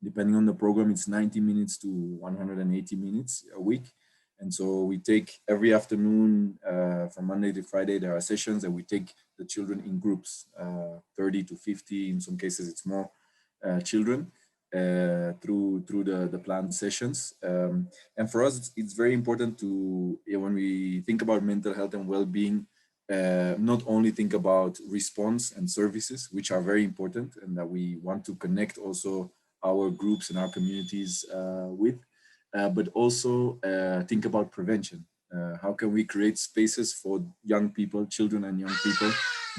Depending on the program, it's 90 minutes to 180 minutes a week. And so we take every afternoon from Monday to Friday, there are sessions that we take the children in groups, 30 to 50, in some cases it's more children through the planned sessions. And for us, it's very important to, when we think about mental health and well-being, not only think about response and services, which are very important and that we want to connect also our groups and our communities with, but also think about prevention. How can we create spaces for young people, children and young people,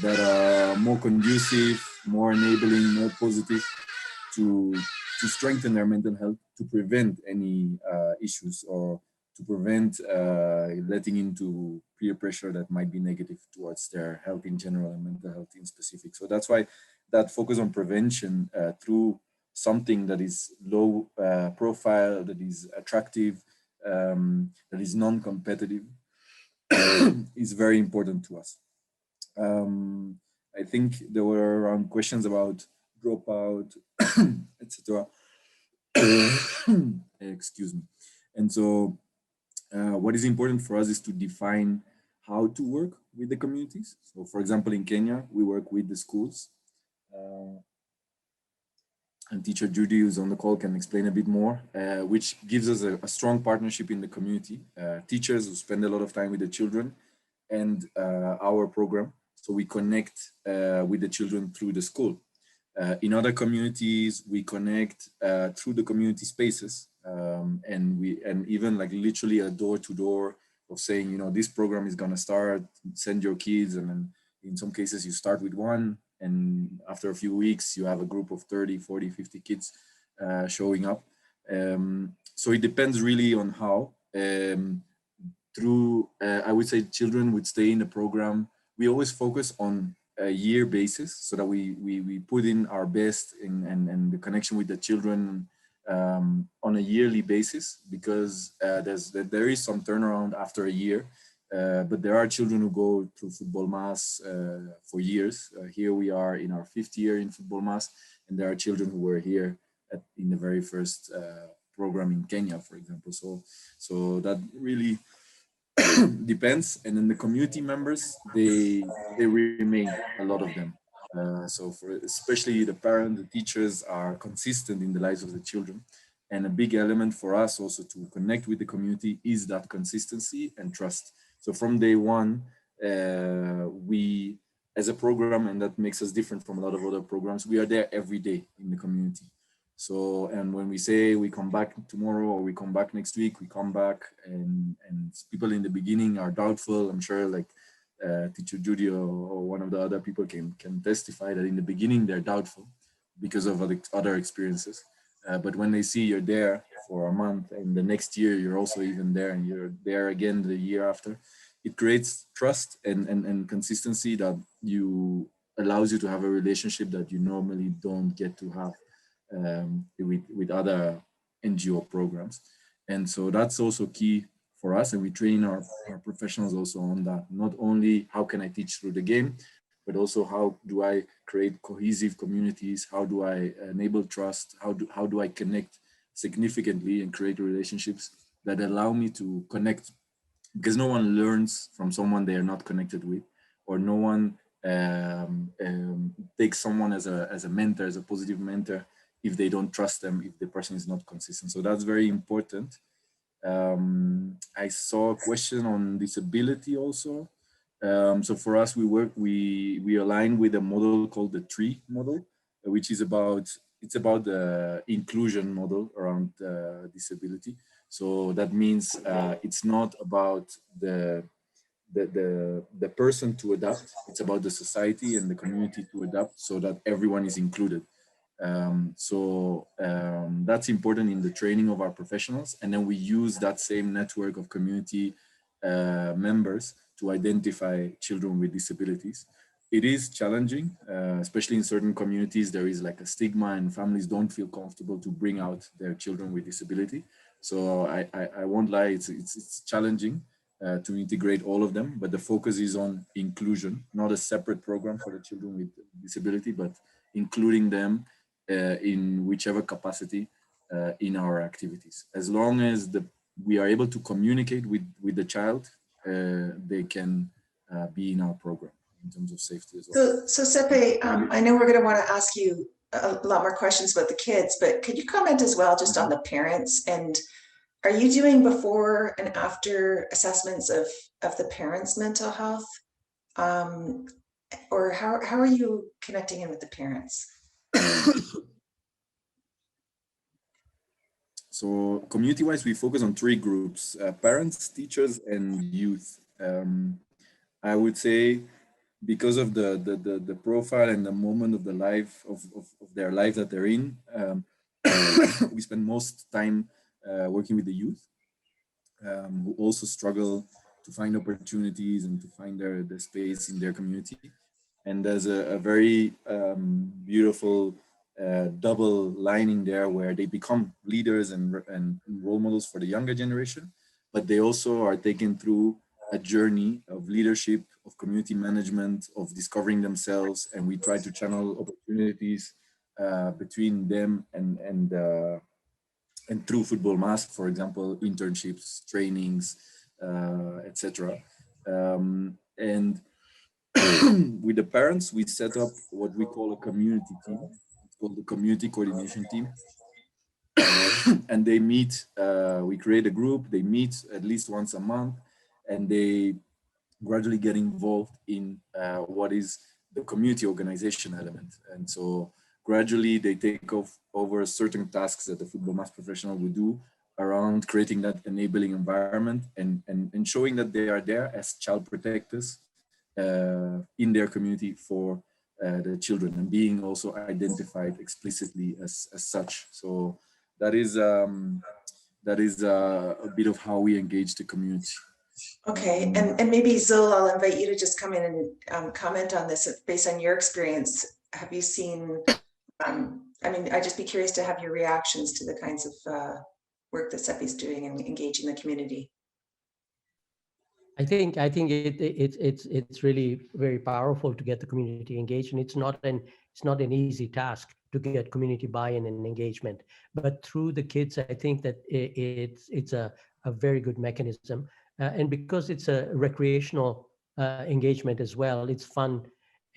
that are more conducive, more enabling, more positive to strengthen their mental health, to prevent any issues, or to prevent letting into peer pressure that might be negative towards their health in general and mental health in specific. So that's why that focus on prevention through something that is low profile, that is attractive, that is non-competitive is very important to us. I think there were around questions about dropout, etc. Excuse me. And so what is important for us is to define how to work with the communities. So for example, in Kenya, we work with the schools. And teacher Judy, who's on the call, can explain a bit more, which gives us a strong partnership in the community. Teachers who spend a lot of time with the children and our program. So we connect with the children through the school. In other communities, we connect through the community spaces, and even like literally a door-to-door of saying, this program is going to start, send your kids, and then in some cases you start with one and after a few weeks, you have a group of 30, 40, 50 kids showing up. So it depends really on how. I would say children would stay in the program. We always focus on a year basis so that we put in our best and the connection with the children on a yearly basis, because there is some turnaround after a year. But there are children who go through Futbol Mas for years. Here we are in our 5th year in Futbol Mas, and there are children who were here in the very first program in Kenya, for example. So that really depends. And then the community members, they remain, a lot of them. So especially the parents, the teachers are consistent in the lives of the children. And a big element for us also to connect with the community is that consistency and trust. So from day one, we, as a program, and that makes us different from a lot of other programs, we are there every day in the community. So, and when we say we come back tomorrow or we come back next week, we come back, and people in the beginning are doubtful. I'm sure like Teacher Judy or one of the other people can testify that in the beginning they're doubtful because of other experiences. But when they see you're there for a month and the next year you're also even there and you're there again the year after, it creates trust and consistency that allows you to have a relationship that you normally don't get to have with other NGO programs. And so that's also key for us, and we train our professionals also on that. Not only how can I teach through the game, but also how do I create cohesive communities? How do I enable trust? How do I connect significantly and create relationships that allow me to connect? Because no one learns from someone they are not connected with, or no one takes someone as a mentor, as a positive mentor, if they don't trust them, if the person is not consistent. So that's very important. I saw a question on disability also. So for us, we align with a model called the TREE model, which is about the inclusion model around disability. So that means it's not about the person to adapt, it's about the society and the community to adapt so that everyone is included. That's important in the training of our professionals. And then we use that same network of community members to identify children with disabilities. It is challenging, especially in certain communities. There is like a stigma and families don't feel comfortable to bring out their children with disability. So I won't lie, it's challenging to integrate all of them, but the focus is on inclusion, not a separate program for the children with disability, but including them in whichever capacity in our activities. As long as we are able to communicate with the child, they can be in our program in terms of safety as well. So Seppe, I know we're going to want to ask you a lot more questions about the kids, but could you comment as well just on the parents? And are you doing before and after assessments of the parents' mental health? Or how are you connecting in with the parents? So community-wise, we focus on 3 groups, parents, teachers, and youth. I would say because of the profile and the moment of the life of their life that they're in, we spend most time working with the youth who also struggle to find opportunities and to find their space in their community. And there's a very beautiful double lining there where they become leaders and role models for the younger generation, but they also are taken through a journey of leadership, of community management, of discovering themselves, and we try to channel opportunities between them and through Futbol Mas, for example, internships, trainings, etc. And with the parents, we set up what we call a community team. It's called the community coordination team. And they meet, we create a group, they meet at least once a month, and they gradually get involved in what is the community organization element. And so gradually they take over certain tasks that the Futbol Mas professional would do around creating that enabling environment and showing that they are there as child protectors in their community for the children, and being also identified explicitly as such. So that is a bit of how we engage the community. Okay, and maybe Zul, I'll invite you to just come in and comment on this based on your experience. Have you seen, I mean, I'd just be curious to have your reactions to the kinds of work that Seppe's doing and engaging the community. I think it's really very powerful to get the community engaged, and it's not an easy task to get community buy-in and engagement. But through the kids, I think that it's a very good mechanism, and because it's a recreational engagement as well, it's fun,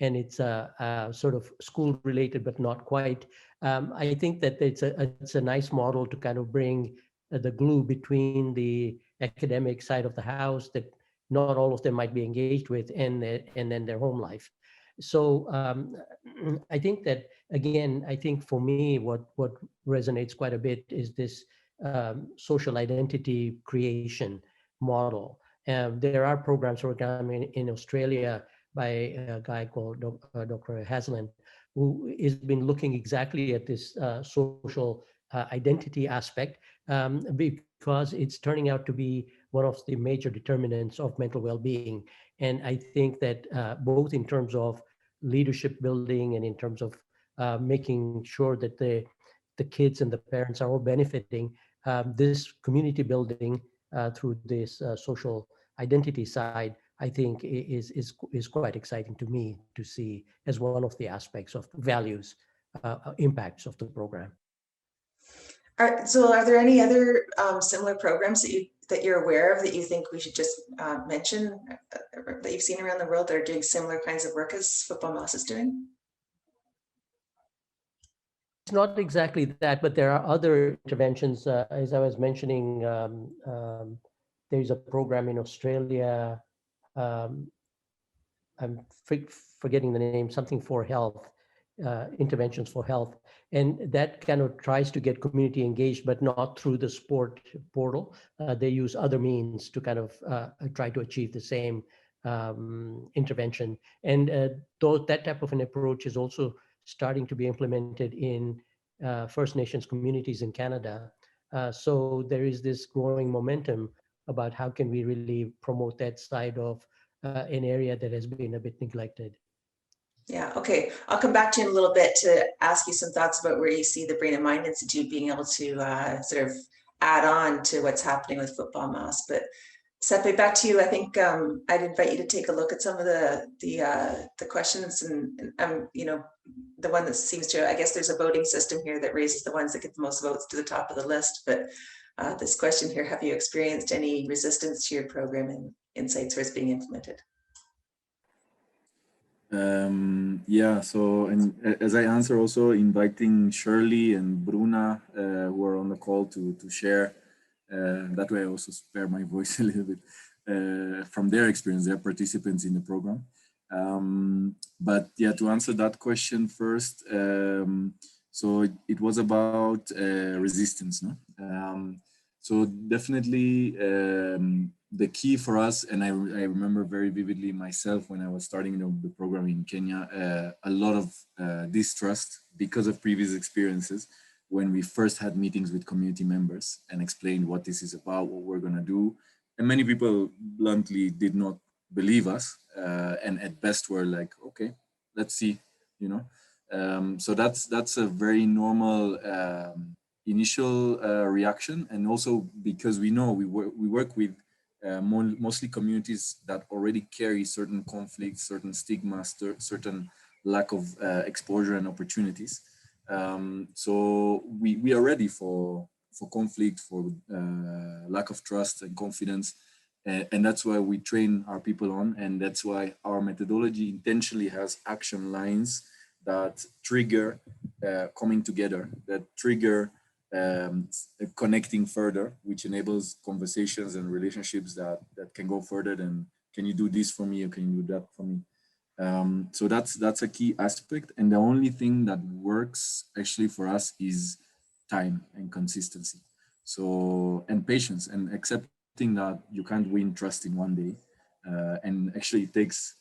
and it's sort of school related but not quite. I think that it's a nice model to kind of bring the glue between the academic side of the house that not all of them might be engaged with, and then their home life. So I think that, again, I think for me, what resonates quite a bit is this social identity creation model. There are programs organized in Australia by a guy called Dr. Haslam, who has been looking exactly at this social identity aspect, because it's turning out to be one of the major determinants of mental well-being. And I think that both in terms of leadership building and in terms of making sure that the kids and the parents are all benefiting, this community building through this social identity side, I think is quite exciting to me to see as one of the aspects of values, impacts of the program. So are there any other similar programs that you're aware of that you think we should just mention that you've seen around the world that are doing similar kinds of work as Futbol Masis is doing? It's not exactly that, but there are other interventions. As I was mentioning, there's a program in Australia. I'm forgetting the name, something for health, interventions for health. And that kind of tries to get community engaged, but not through the sport portal. They use other means to kind of try to achieve the same intervention. And that type of an approach is also starting to be implemented in First Nations communities in Canada. So there is this growing momentum about how can we really promote that side of an area that has been a bit neglected. Yeah, okay. I'll come back to you in a little bit to ask you some thoughts about where you see the Brain and Mind Institute being able to sort of add on to what's happening with Futbol Masis. But Seppe, back to you. I think I'd invite you to take a look at some of the questions, and you know, the one that seems to, I guess there's a voting system here that raises the ones that get the most votes to the top of the list. But this question here, have you experienced any resistance to your program in sites where it's being implemented? Yeah, so, and as I answer, also inviting Shirley and Bruna who are on the call to share. That way I also spare my voice a little bit from their experience. They're participants in the program. But yeah, to answer that question first, so it was about resistance, no? So definitely the key for us, and I remember very vividly myself when I was starting the program in Kenya, a lot of distrust because of previous experiences when we first had meetings with community members and explained what this is about, what we're going to do. And many people bluntly did not believe us, and at best were like, okay, let's see, you know. So that's a very normal initial reaction, and also because we know we work with mostly communities that already carry certain conflicts, certain stigmas, certain lack of exposure and opportunities. So we are ready for conflict, for lack of trust and confidence, and that's why we train our people on, and that's why our methodology intentionally has action lines that trigger coming together, that trigger connecting further, which enables conversations and relationships that can go further than, can you do this for me or can you do that for me? So that's a key aspect. And the only thing that works actually for us is time and consistency. So, and patience, and accepting that you can't win trust in one day. And actually it takes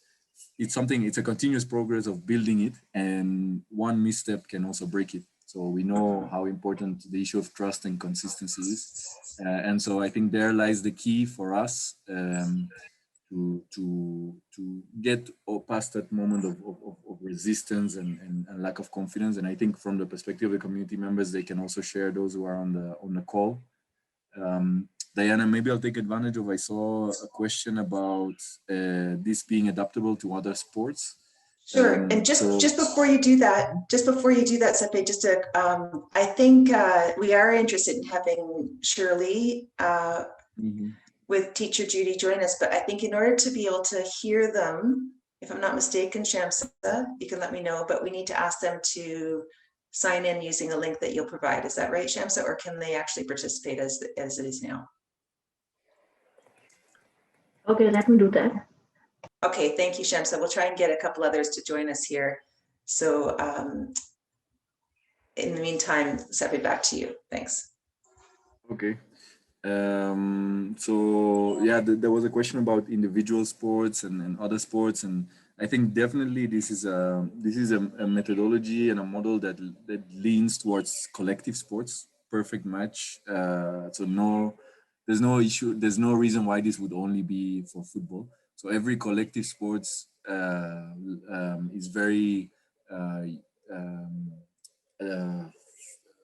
it's a continuous progress of building it, and one misstep can also break it. So we know how important the issue of trust and consistency is. And so I think there lies the key for us to get past that moment of resistance and lack of confidence. And I think from the perspective of the community members, they can also share, those who are on the call. Diana, maybe I'll take advantage of, I saw a question about this being adaptable to other sports. Sure, and just before you do that, Seppe, just to, I think we are interested in having Shirley with teacher Judy join us, but I think in order to be able to hear them, if I'm not mistaken, Shamsa, you can let me know, but we need to ask them to sign in using a link that you'll provide. Is that right, Shamsa, or can they actually participate as it is now? Okay, let me do that. Okay, thank you, Shamsa. We'll try and get a couple others to join us here. So in the meantime, Seppe, back to you. Thanks. Okay. So yeah, there was a question about individual sports and other sports, and I think definitely this is a methodology and a model that leans towards collective sports. Perfect match. So there's no issue. There's no reason why this would only be for football. So every collective sports is very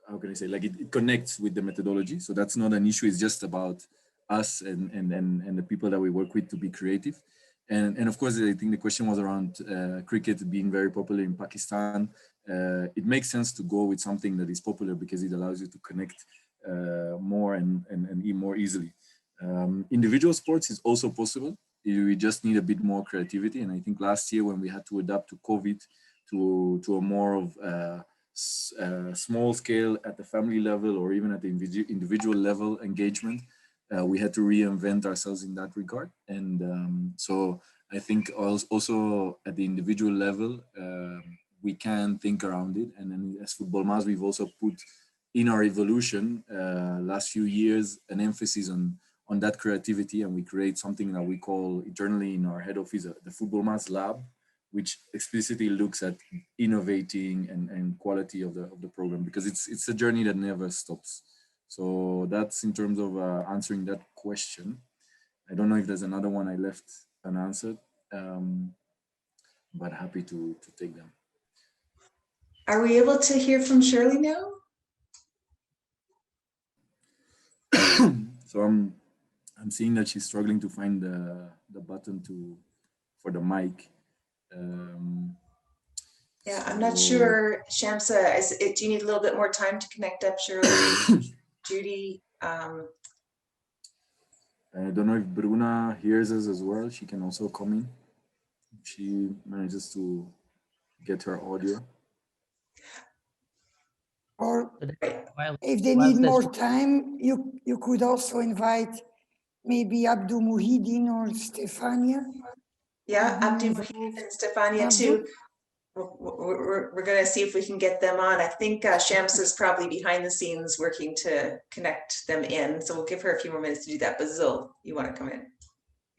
how can I say, like it connects with the methodology. So that's not an issue. It's just about us and the people that we work with to be creative. And of course, I think the question was around cricket being very popular in Pakistan. It makes sense to go with something that is popular because it allows you to connect more and more easily. Individual sports is also possible. We just need a bit more creativity. And I think last year when we had to adapt to COVID to a more of small scale at the family level or even at the individual level engagement, we had to reinvent ourselves in that regard. And so I think also at the individual level, we can think around it. And then as Futbol Masis, we've also put in our evolution last few years an emphasis on that creativity, and we create something that we call internally in our head office the Futbol Masis Lab, which explicitly looks at innovating and quality of the program, because it's a journey that never stops. So that's in terms of answering that question. I don't know if there's another one I left unanswered, but happy to take them. Are we able to hear from Shirley now? So I'm seeing that she's struggling to find the button for the mic. Yeah, I'm not sure, Shamsa, do you need a little bit more time to connect up, Shirley? Judy? I don't know if Bruna hears us as well. She can also come in. She manages to get her audio. Or if they need more time, you could also invite maybe Abdul Muhyiddin or Stefania. Yeah, Abdul Muhyiddin and Stefania too. We're going to see if we can get them on. I think Shamsa's probably behind the scenes working to connect them in. So we'll give her a few more minutes to do that. But Zul, you want to come in?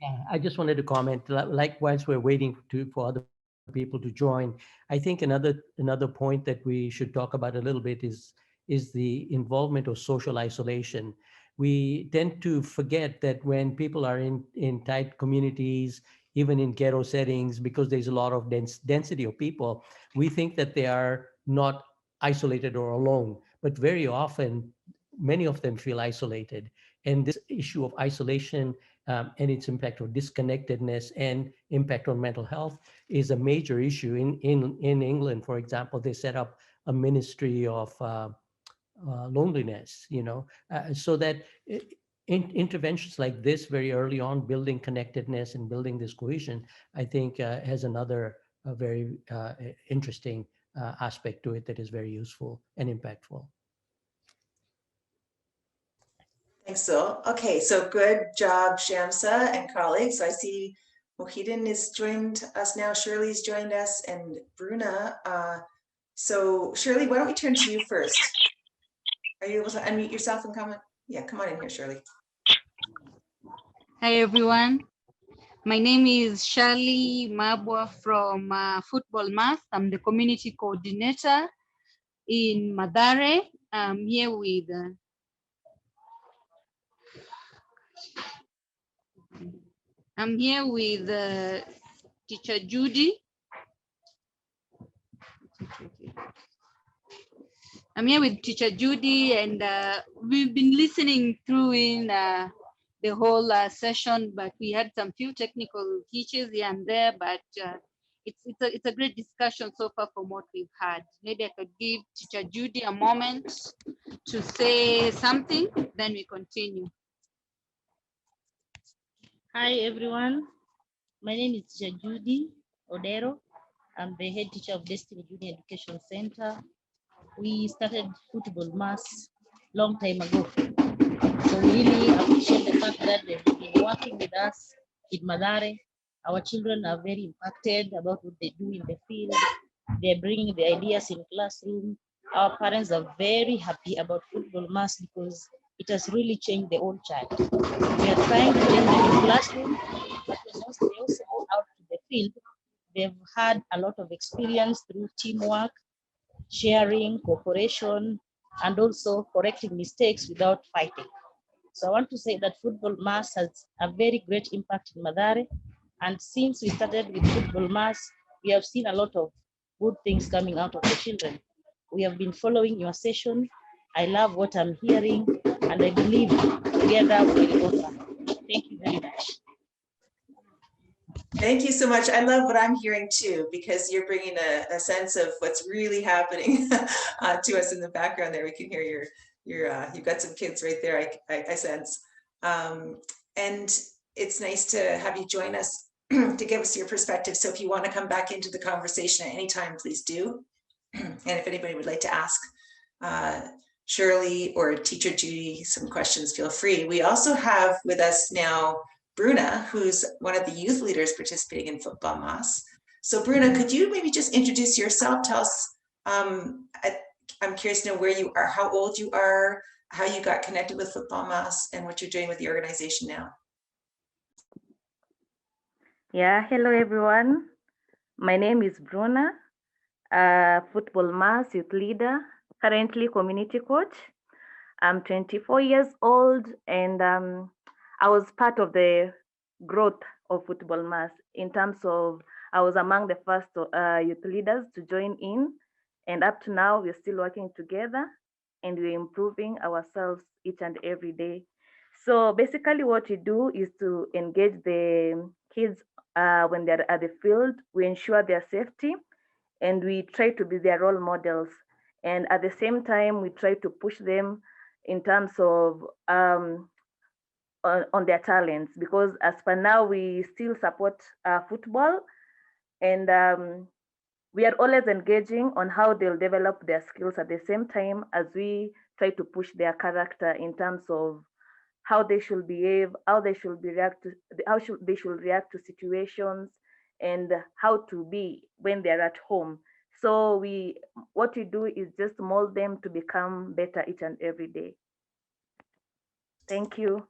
Yeah, I just wanted to comment, likewise, we're waiting for other people to join. I think another point that we should talk about a little bit is the involvement of social isolation. We tend to forget that when people are in tight communities, even in ghetto settings, because there's a lot of density of people, we think that they are not isolated or alone. But very often, many of them feel isolated. And this issue of isolation and its impact on disconnectedness and impact on mental health is a major issue. In England, for example, they set up a ministry of loneliness, so that interventions like this very early on, building connectedness and building this cohesion, I think has another very interesting aspect to it that is very useful and impactful. Thanks, Zul. Okay, so good job, Shamsa and colleagues. So I see Muhyiddin has joined us now. Shirley's joined us, and Bruna. So Shirley, why don't we turn to you first? Are you able to unmute yourself and comment? Yeah, come on in here, Shirley. Hi, everyone. My name is Shirley Mabwa from Futbol Masis. I'm the community coordinator in Mathare. I'm here with Teacher Judy. I'm here with Teacher Judy, and we've been listening through in the whole session, but we had some few technical glitches here and there, but it's a great discussion so far from what we've had. Maybe I could give Teacher Judy a moment to say something, then we continue. Hi everyone, my name is Teacher Judy Odero. I'm the head teacher of Destiny Junior Education Center. We started Futbol Masis long time ago. So we really appreciate the fact that they've been working with us in Mathare. Our children are very impacted about what they do in the field. They're bringing the ideas in classroom. Our parents are very happy about Futbol Masis because it has really changed the old child. We are trying to change them in classroom, but when they also go out to the field, they've had a lot of experience through teamwork, sharing, cooperation, and also correcting mistakes without fighting. So I want to say that Futbol Masis has a very great impact in Mathare. And since we started with Futbol Masis, we have seen a lot of good things coming out of the children. We have been following your session. I love what I'm hearing, and I believe together we will go far. Thank you very much. Thank you so much. I love what I'm hearing too, because you're bringing a sense of what's really happening to us in the background there. We can hear you've got some kids right there, I sense. And it's nice to have you join us to give us your perspective. So if you want to come back into the conversation at any time, please do. And if anybody would like to ask Shirley or Teacher Judy some questions, feel free. We also have with us now Bruna, who's one of the youth leaders participating in Futbol Masis. So Bruna, could you maybe just introduce yourself? Tell us, I'm curious to know where you are, how old you are, how you got connected with Futbol Masis, and what you're doing with the organization now. Yeah, hello everyone. My name is Bruna, Futbol Masis youth leader, currently community coach. I'm 24 years old, and I was part of the growth of Futbol Masis in terms of I was among the first youth leaders to join in, and up to now we're still working together and we're improving ourselves each and every day. So basically what we do is to engage the kids when they're at the field. We ensure their safety and we try to be their role models. And at the same time, we try to push them in terms of on their talents, because as for now, we still support football, and we are always engaging on how they'll develop their skills at the same time as we try to push their character in terms of how they should behave, how they should react to situations, and how to be when they're at home. So what we do is just mold them to become better each and every day. Thank you.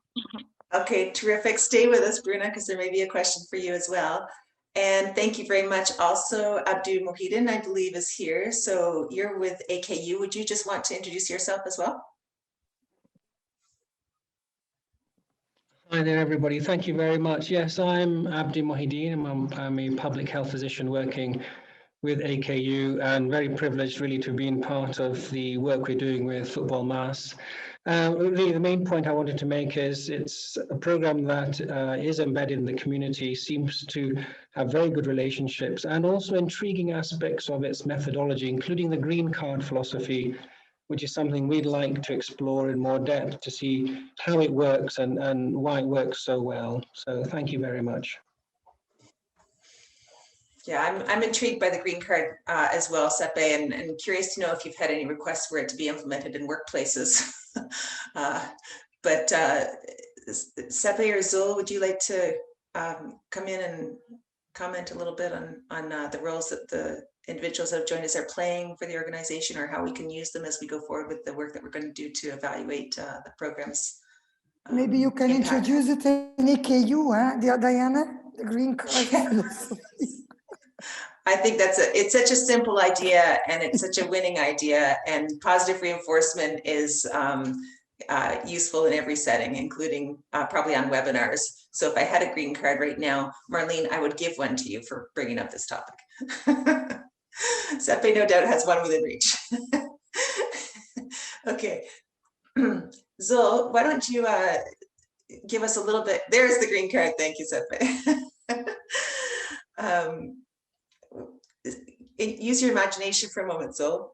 Okay, terrific. Stay with us, Bruna, because there may be a question for you as well. And thank you very much. Also, Abdu Mohidin, I believe, is here. So you're with AKU. Would you just want to introduce yourself as well? Hi there, everybody. Thank you very much. Yes, I'm Abdi Mohidin. I'm a public health physician working with AKU, and very privileged really to be part of the work we're doing with Futbol Masis. Really, the main point I wanted to make is it's a program that is embedded in the community, seems to have very good relationships, and also intriguing aspects of its methodology, including the green card philosophy, which is something we'd like to explore in more depth to see how it works and why it works so well. So thank you very much. Yeah, I'm intrigued by the green card as well, Seppe, and curious to know if you've had any requests for it to be implemented in workplaces. But Seppe or Zul, would you like to come in and comment a little bit on the roles that the individuals that have joined us are playing for the organization, or how we can use them as we go forward with the work that we're going to do to evaluate the program's Maybe you can impact. introduce it in AKU, huh? Diana, the green card philosophy. I think it's such a simple idea, and it's such a winning idea, and positive reinforcement is useful in every setting, including probably on webinars. So if I had a green card right now, Marlene, I would give one to you for bringing up this topic. Seppe no doubt has one within reach. Okay. Zul, why don't you give us a little bit, there's the green card, thank you, Seppe. Use your imagination for a moment, Zul.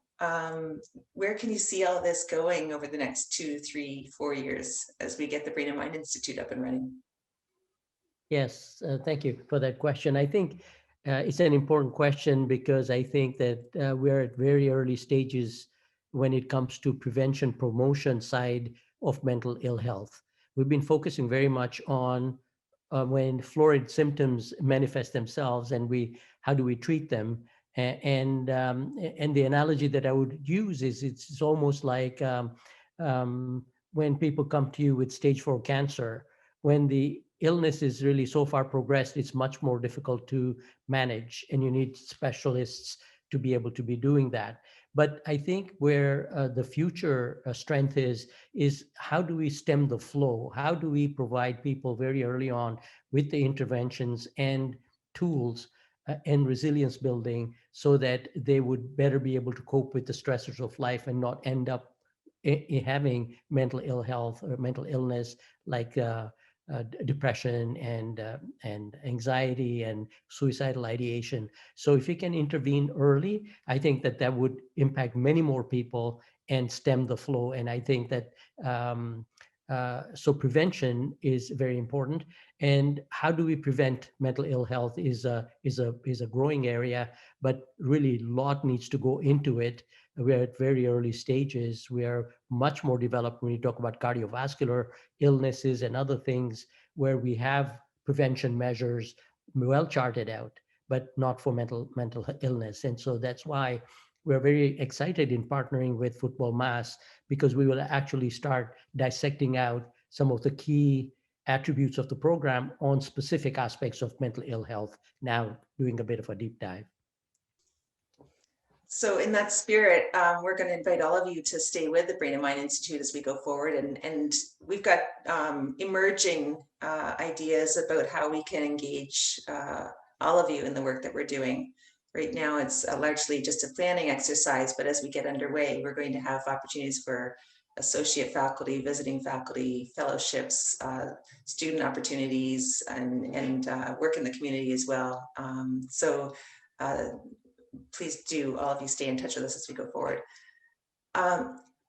Where can you see all this going over the next 2, 3, 4 years as we get the Brain and Mind Institute up and running? Yes, thank you for that question. I think it's an important question because I think that we're at very early stages when it comes to prevention promotion side of mental ill health. We've been focusing very much on when florid symptoms manifest themselves and how do we treat them. And the analogy that I would use is it's almost like when people come to you with stage 4 cancer, when the illness is really so far progressed, it's much more difficult to manage, and you need specialists to be able to be doing that. But I think where the future strength is how do we stem the flow? How do we provide people very early on with the interventions and tools and resilience building so that they would better be able to cope with the stressors of life and not end up having mental ill health or mental illness like depression and anxiety and suicidal ideation. So if we can intervene early, I think that would impact many more people and stem the flow. And I think that so prevention is very important. And how do we prevent mental ill health is a growing area, but really a lot needs to go into it. We're at very early stages. We are much more developed when you talk about cardiovascular illnesses and other things where we have prevention measures well charted out, but not for mental illness. And so that's why we're very excited in partnering with Futbol Masis, because we will actually start dissecting out some of the key attributes of the program on specific aspects of mental ill health, now doing a bit of a deep dive. So in that spirit, we're going to invite all of you to stay with the Brain and Mind Institute as we go forward. And we've got emerging ideas about how we can engage all of you in the work that we're doing. Right now, it's largely just a planning exercise, but as we get underway, we're going to have opportunities for associate faculty, visiting faculty, fellowships, student opportunities, and work in the community as well. So please do, all of you, stay in touch with us as we go forward.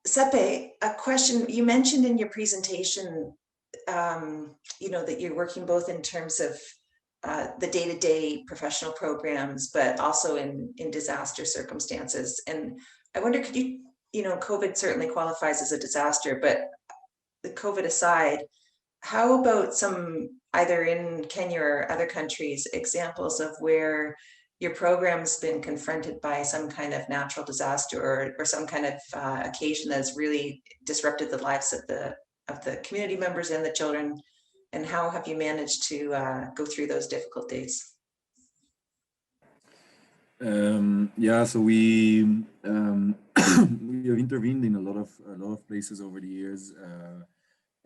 Seppe, a question, you mentioned in your presentation, that you're working both in terms of the day-to-day professional programs, but also in disaster circumstances. And I wonder, could you, COVID certainly qualifies as a disaster, but the COVID aside, how about some, either in Kenya or other countries, examples of where your program's been confronted by some kind of natural disaster or some kind of occasion that's really disrupted the lives of the community members and the children? And how have you managed to go through those difficult days? Yeah, so we have intervened in a lot of places over the years,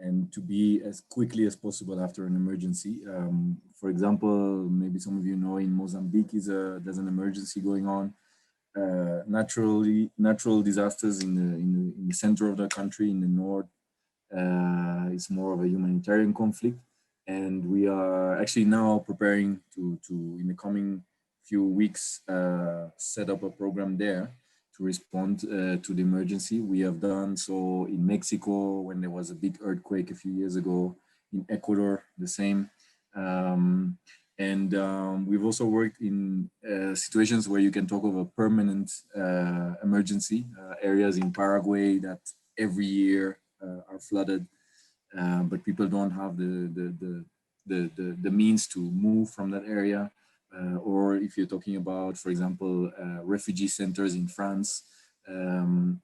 and to be as quickly as possible after an emergency. For example, maybe some of you know, in Mozambique there's an emergency going on. Natural disasters in the center of the country, in the north, it's more of a humanitarian conflict, and we are actually now preparing to in the coming few weeks set up a program there to respond to the emergency. We have done so in Mexico when there was a big earthquake a few years ago, in Ecuador the same, and we've also worked in situations where you can talk of a permanent emergency, areas in Paraguay that every year are flooded, but people don't have the means to move from that area. Or if you're talking about, for example, refugee centers in France,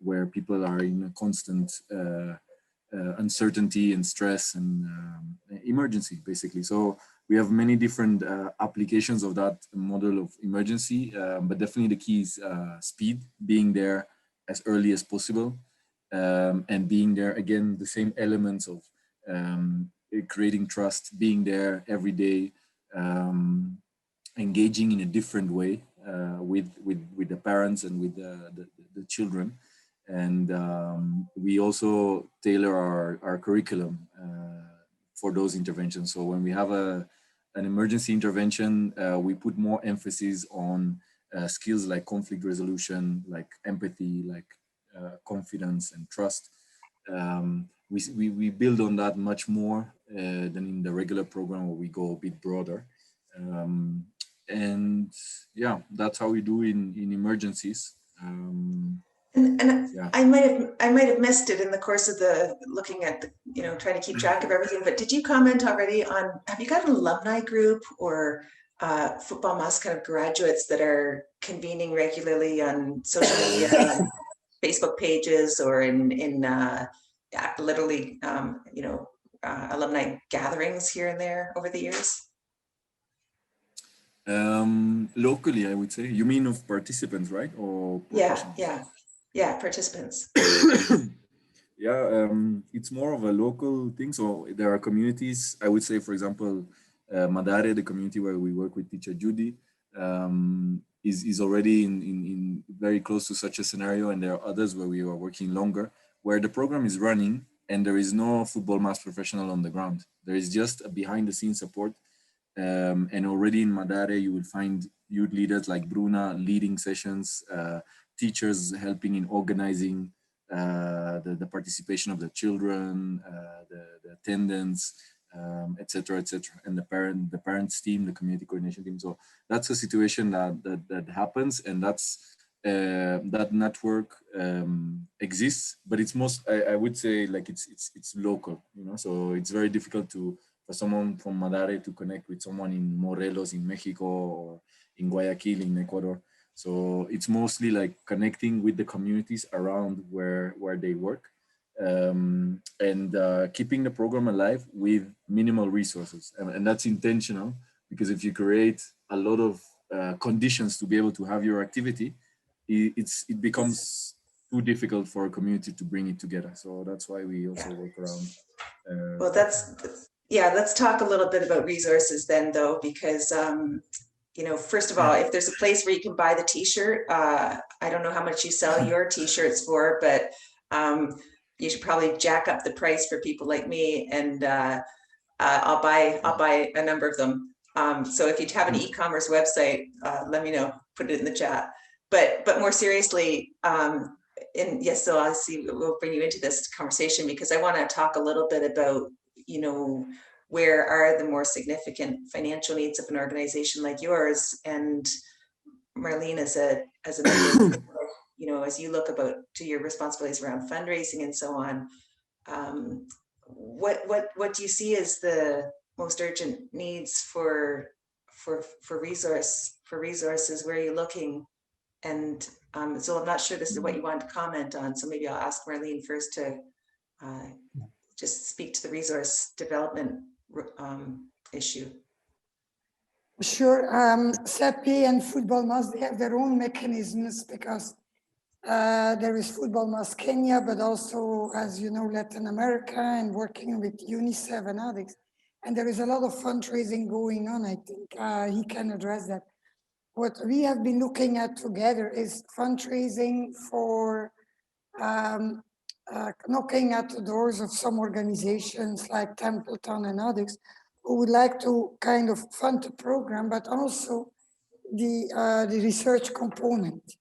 where people are in a constant uncertainty and stress and emergency, basically. So we have many different applications of that model of emergency, but definitely the key is speed, being there as early as possible, and being there, again, the same elements of creating trust, being there every day, engaging in a different way with the parents and with the children. And we also tailor our curriculum for those interventions. So when we have an emergency intervention, we put more emphasis on skills like conflict resolution, like empathy, like confidence and trust. We build on that much more than in the regular program where we go a bit broader. And yeah, that's how we do in emergencies. Yeah. I might have missed it in the course of the looking at the, trying to keep track of everything, but did you comment already on, have you got an alumni group or Futbol Masis kind of graduates that are convening regularly on social media, on Facebook pages, or in literally, alumni gatherings here and there over the years? Locally, I would say. You mean of participants, right? Or yeah, participants. Yeah, it's more of a local thing. So there are communities, I would say, for example, Madare, the community where we work with teacher Judy, is already in very close to such a scenario. And there are others where we are working longer, where the program is running and there is no Futbol Masis professional on the ground. There is just a behind the scenes support. And already in Madare, you will find youth leaders like Bruna leading sessions, teachers helping in organizing the participation of the children, the attendance, etc., etc., and the parents team, the community coordination team. So that's a situation that happens, and that's that network exists, but it's I would say like it's local, So it's very difficult for someone from Madare to connect with someone in Morelos in Mexico or in Guayaquil in Ecuador. So it's mostly like connecting with the communities around where they work, and keeping the program alive with minimal resources. And that's intentional, because if you create a lot of conditions to be able to have your activity, it becomes too difficult for a community to bring it together. So that's why we also work around. Well, let's talk a little bit about resources then, though, because first of all, if there's a place where you can buy the t-shirt, I don't know how much you sell your t-shirts for, but you should probably jack up the price for people like me, and I'll buy a number of them. So if you have an e-commerce website, let me know, put it in the chat. But more seriously, so I see we'll bring you into this conversation, because I want to talk a little bit about, where are the more significant financial needs of an organization like yours, and Marlene, as a member, as you look to your responsibilities around fundraising and so on, what do you see as the most urgent needs for resources? Where are you looking? And so I'm not sure this is what you want to comment on, so maybe I'll ask Marlene first to just speak to the resource development issue. Sure. Seppe and Futbol Masis, they have their own mechanisms, because there is Futbol Masis Kenya, but also, as you know, Latin America, and working with UNICEF and others. And there is a lot of fundraising going on. I think he can address that. What we have been looking at together is fundraising for knocking at the doors of some organizations like Templeton and others who would like to kind of fund the program, but also the research component.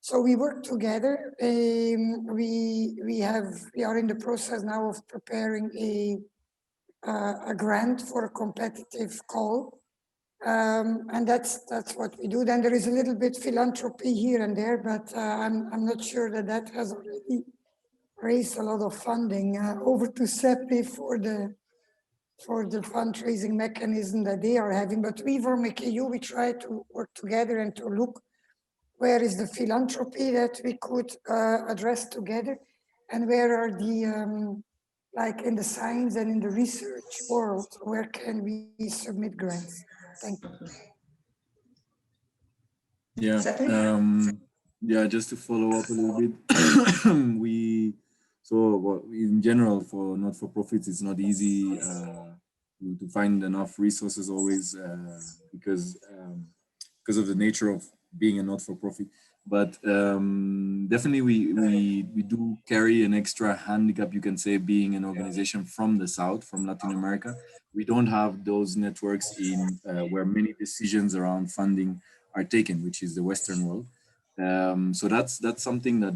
So we work together. We are in the process now of preparing a grant for a competitive call. And that's what we do. Then there is a little bit philanthropy here and there, but I'm not sure that has already raised a lot of funding. Over to Seppe for the fundraising mechanism that they are having. But we from AKU, we try to work together and to look where is the philanthropy that we could address together, and where are the like in the science and in the research world, where can we submit grants? Thank you. Yeah, Seppe? yeah, just to follow up a little bit, in general, for not-for-profits, it's not easy to find enough resources always because of the nature of being a not-for-profit. But definitely we do carry an extra handicap, you can say, being an organization from the South, from Latin America. We don't have those networks in where many decisions around funding are taken, which is the Western world. So that's something that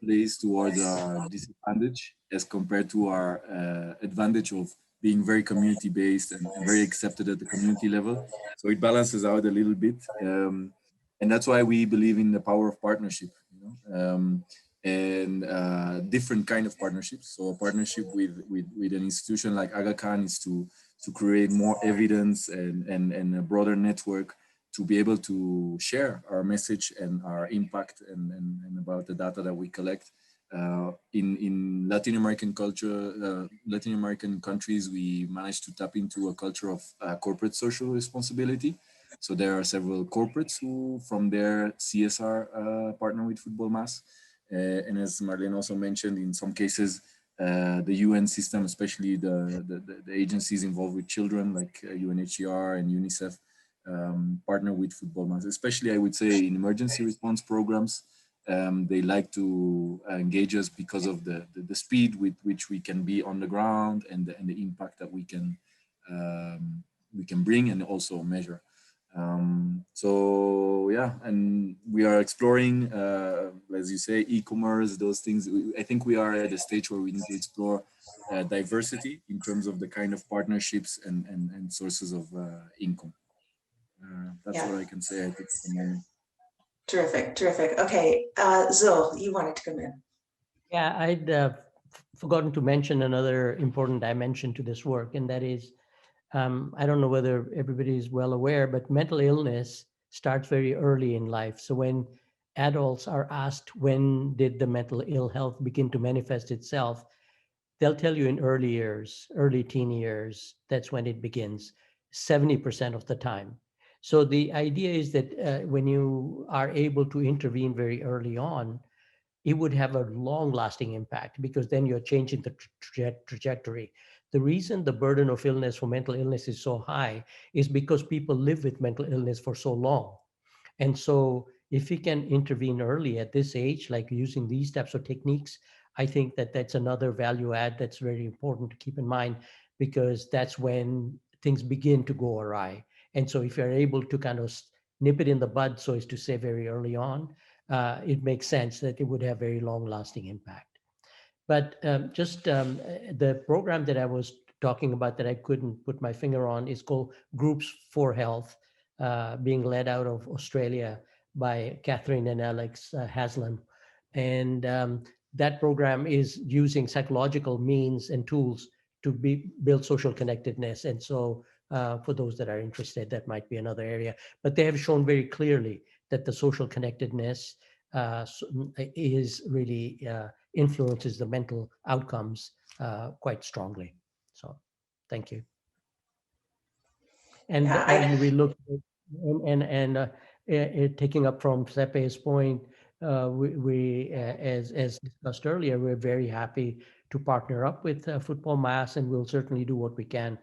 plays towards our disadvantage as compared to our advantage of being very community based and very accepted at the community level. So it balances out a little bit. And that's why we believe in the power of partnership, you know, and different kind of partnerships. So a partnership with an institution like Aga Khan is to create more evidence and a broader network to be able to share our message and our impact and about the data that we collect. In Latin American culture, Latin American countries, we managed to tap into a culture of corporate social responsibility. So there are several corporates who from their CSR partner with Futbol Masis. And as Marlene also mentioned, in some cases, the UN system, especially the agencies involved with children like UNHCR and UNICEF, partner with Futbol Masis, especially I would say in emergency response programs. They like to engage us because of the speed with which we can be on the ground and the impact that we can bring and also measure. So yeah, and we are exploring, as you say, e-commerce, those things. I think we are at a stage where we need to explore diversity in terms of the kind of partnerships and sources of income. That's what I can say, I think, at the moment. Terrific, terrific. Okay, Zul, you wanted to come in. Yeah, I'd forgotten to mention another important dimension to this work, and that is, I don't know whether everybody is well aware, but mental illness starts very early in life. So when adults are asked when did the mental ill health begin to manifest itself, they'll tell you in early years, early teen years, that's when it begins, 70% of the time. So the idea is that when you are able to intervene very early on, it would have a long-lasting impact because then you're changing the trajectory. The reason the burden of illness for mental illness is so high is because people live with mental illness for so long. And so if we can intervene early at this age, like using these types of techniques, I think that that's another value add that's very important to keep in mind, because that's when things begin to go awry. And so if you're able to kind of nip it in the bud, so as to say very early on, it makes sense that it would have very long lasting impact. But the program that I was talking about that I couldn't put my finger on is called Groups for Health, being led out of Australia by Catherine and Alex Haslam. And that program is using psychological means and tools to build social connectedness. And so for those that are interested, that might be another area. But they have shown very clearly that the social connectedness is really influences the mental outcomes quite strongly. So thank you. And when we look and taking up from Seppe's point, we as discussed earlier, we're very happy to partner up with Futbol Masis, and we'll certainly do what we can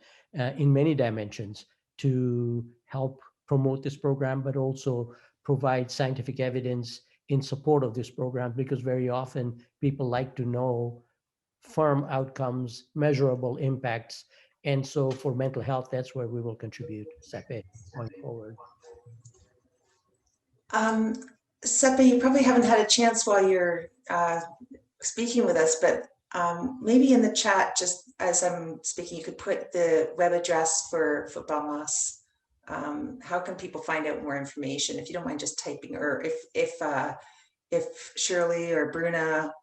in many dimensions to help promote this program, but also provide scientific evidence in support of this program, because very often people like to know firm outcomes, measurable impacts. And so for mental health, that's where we will contribute, Seppe, going forward. Seppe, you probably haven't had a chance while you're speaking with us, but maybe in the chat, just as I'm speaking, you could put the web address for Futbol Masis. How can people find out more information? If you don't mind just typing, or if Shirley or Bruna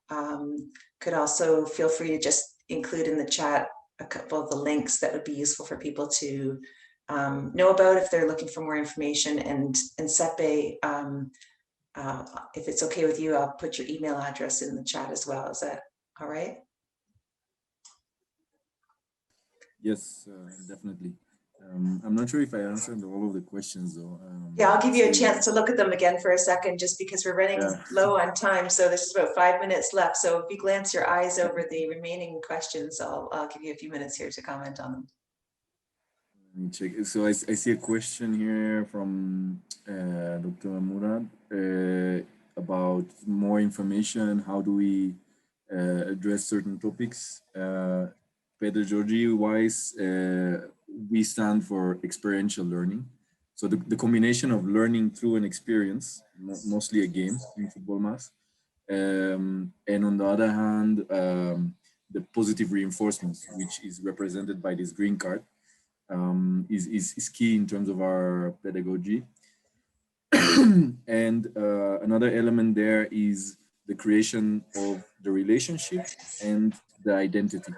could also feel free to just include in the chat a couple of the links that would be useful for people to know about if they're looking for more information. And Seppe, if it's okay with you, I'll put your email address in the chat as well. Is that all right? Yes, definitely. I'm not sure if I answered all of the questions though. Yeah, I'll give you a so- chance to look at them again for a second, just because we're running Yeah. low on time. So there's about 5 minutes left. So if you glance your eyes over the remaining questions, I'll give you a few minutes here to comment on them. Let me check. So I see a question here from Dr. Murad about more information. How do we address certain topics? Pedagogy-wise, we stand for experiential learning. So the combination of learning through an experience, mostly a game in Futbol Mas, and on the other hand, the positive reinforcements, which is represented by this green card, is key in terms of our pedagogy. And another element there is the creation of the relationship and the identity.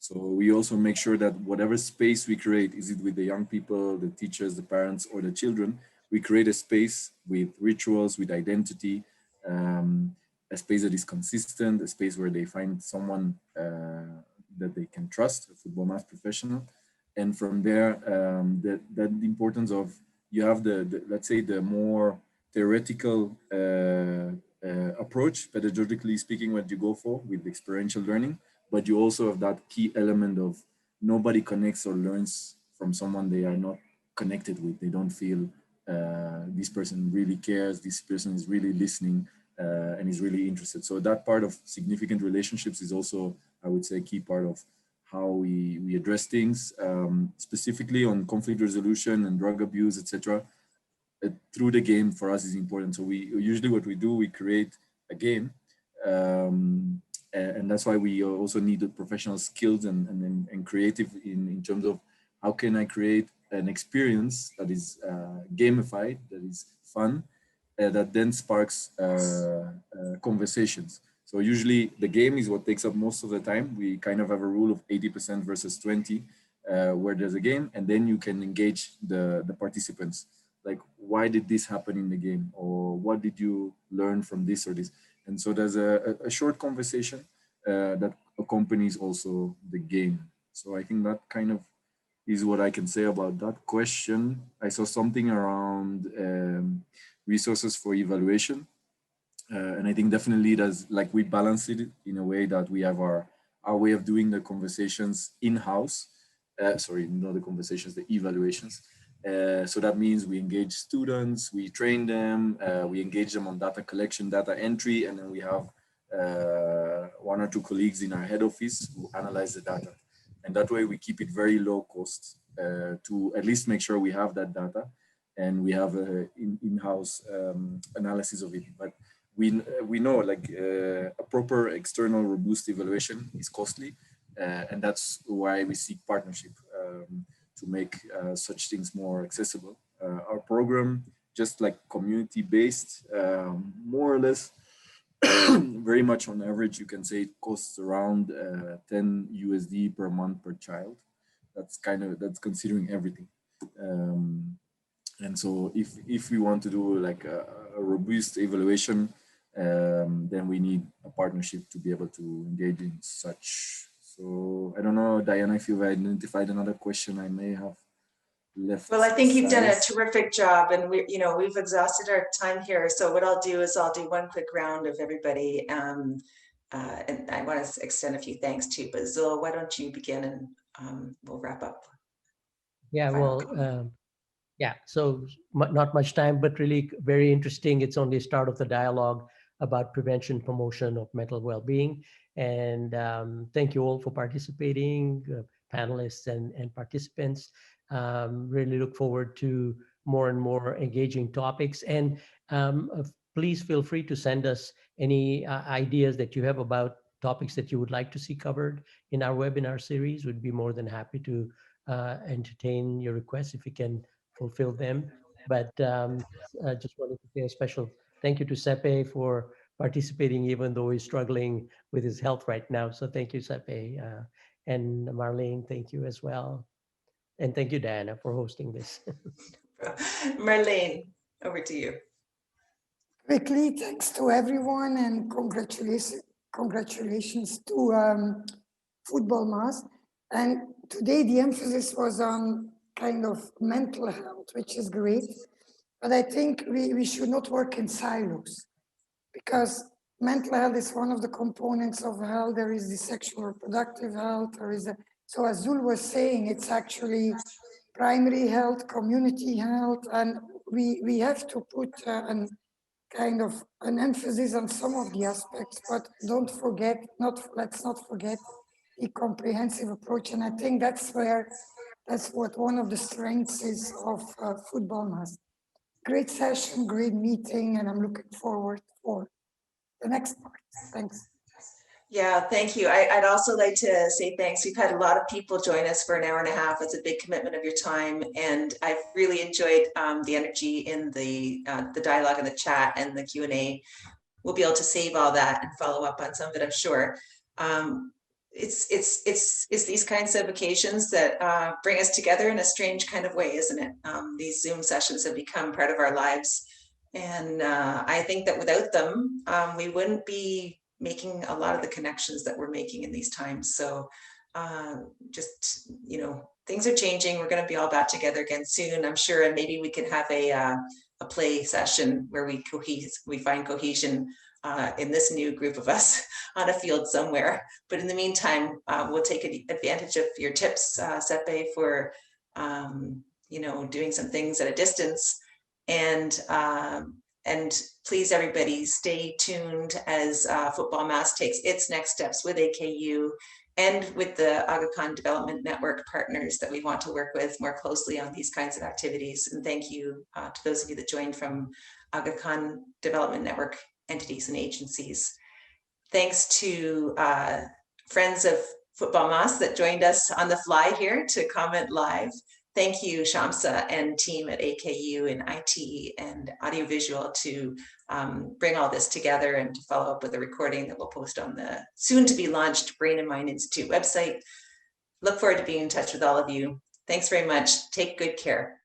So we also make sure that whatever space we create, is it with the young people, the teachers, the parents, or the children, we create a space with rituals, with identity, a space that is consistent, a space where they find someone that they can trust, a Futbol Mas professional. And from there, the importance of, you have the let's say the more theoretical approach, pedagogically speaking, what you go for with experiential learning, but you also have that key element of nobody connects or learns from someone they are not connected with. They don't feel this person really cares, this person is really listening and is really interested. So that part of significant relationships is also, I would say, a key part of how we address things, specifically on conflict resolution and drug abuse, etc. Through the game for us is important. So we usually, what we do, we create a game, and that's why we also need the professional skills and creative in terms of how can I create an experience that is gamified, that is fun, that then sparks conversations. So usually the game is what takes up most of the time. We kind of have a rule of 80% versus 20, where there's a game, and then you can engage the participants. Like, why did this happen in the game? Or what did you learn from this or this? And so there's a short conversation that accompanies also the game. So I think that kind of is what I can say about that question. I saw something around resources for evaluation. And I think definitely that's like we balance it in a way that we have our way of doing the conversations in-house. Sorry, not the conversations, the evaluations. So that means we engage students, we train them, we engage them on data collection, data entry, and then we have 1 or 2 colleagues in our head office who analyze the data. And that way we keep it very low cost to at least make sure we have that data and we have in-house analysis of it. But we know like a proper external robust evaluation is costly, and that's why we seek partnership to make such things more accessible. Our program, just like community-based, more or less, very much on average, you can say it costs around 10 USD per month per child. That's considering everything. And so if we want to do like a robust evaluation, then we need a partnership to be able to engage in such. So I don't know, Diana, if you've identified another question I may have left. Well, I think you've done a terrific job, and we've exhausted our time here. So what I'll do is I'll do one quick round of everybody, and I want to extend a few thanks too. But Zul, why don't you begin, and we'll wrap up. Yeah, well, yeah, so not much time, but really very interesting. It's only the start of the dialogue about prevention, promotion of mental well-being. And thank you all for participating, panelists and participants. Really look forward to more and more engaging topics. And please feel free to send us any ideas that you have about topics that you would like to see covered in our webinar series. We'd be more than happy to entertain your requests if we can fulfill them. But I just wanted to say a special thank you to Seppe for participating, even though he's struggling with his health right now. So thank you, Seppe. And Marlene, thank you as well. And thank you, Diana, for hosting this. Marlene, over to you. Quickly, thanks to everyone, and congratulations to Futbol Mas. And today the emphasis was on kind of mental health, which is great. But I think we should not work in silos, because mental health is one of the components of health. There is the sexual reproductive health, so as Zul was saying, it's actually primary health, community health, and we have to put an emphasis on some of the aspects, but let's not forget the comprehensive approach. And I think that's what one of the strengths is of Futbol Masis. Great session, great meeting, and I'm looking forward for the next part. Thanks. Yeah, thank you. I'd also like to say thanks. We've had a lot of people join us for an hour and a half. It's a big commitment of your time, and I've really enjoyed the energy in the dialogue in the chat and the Q&A. We'll be able to save all that and follow up on some of it, I'm sure. It's these kinds of occasions that bring us together in a strange kind of way, isn't it? These Zoom sessions have become part of our lives, and I think that without them, we wouldn't be making a lot of the connections that we're making in these times. So just, things are changing. We're going to be all back together again soon, I'm sure, and maybe we can have a play session where we find cohesion in this new group of us on a field somewhere. But in the meantime, we'll take advantage of your tips, Seppe, for doing some things at a distance. And please, everybody, stay tuned as Futbol Masis takes its next steps with AKU and with the Aga Khan Development Network partners that we want to work with more closely on these kinds of activities. And thank you to those of you that joined from Aga Khan Development Network entities and agencies. Thanks to friends of Futbol Masis that joined us on the fly here to comment live. Thank you, Shamsa and team at AKU and IT and audiovisual to bring all this together and to follow up with a recording that we'll post on the soon to be launched Brain and Mind Institute website. Look forward to being in touch with all of you. Thanks very much. Take good care.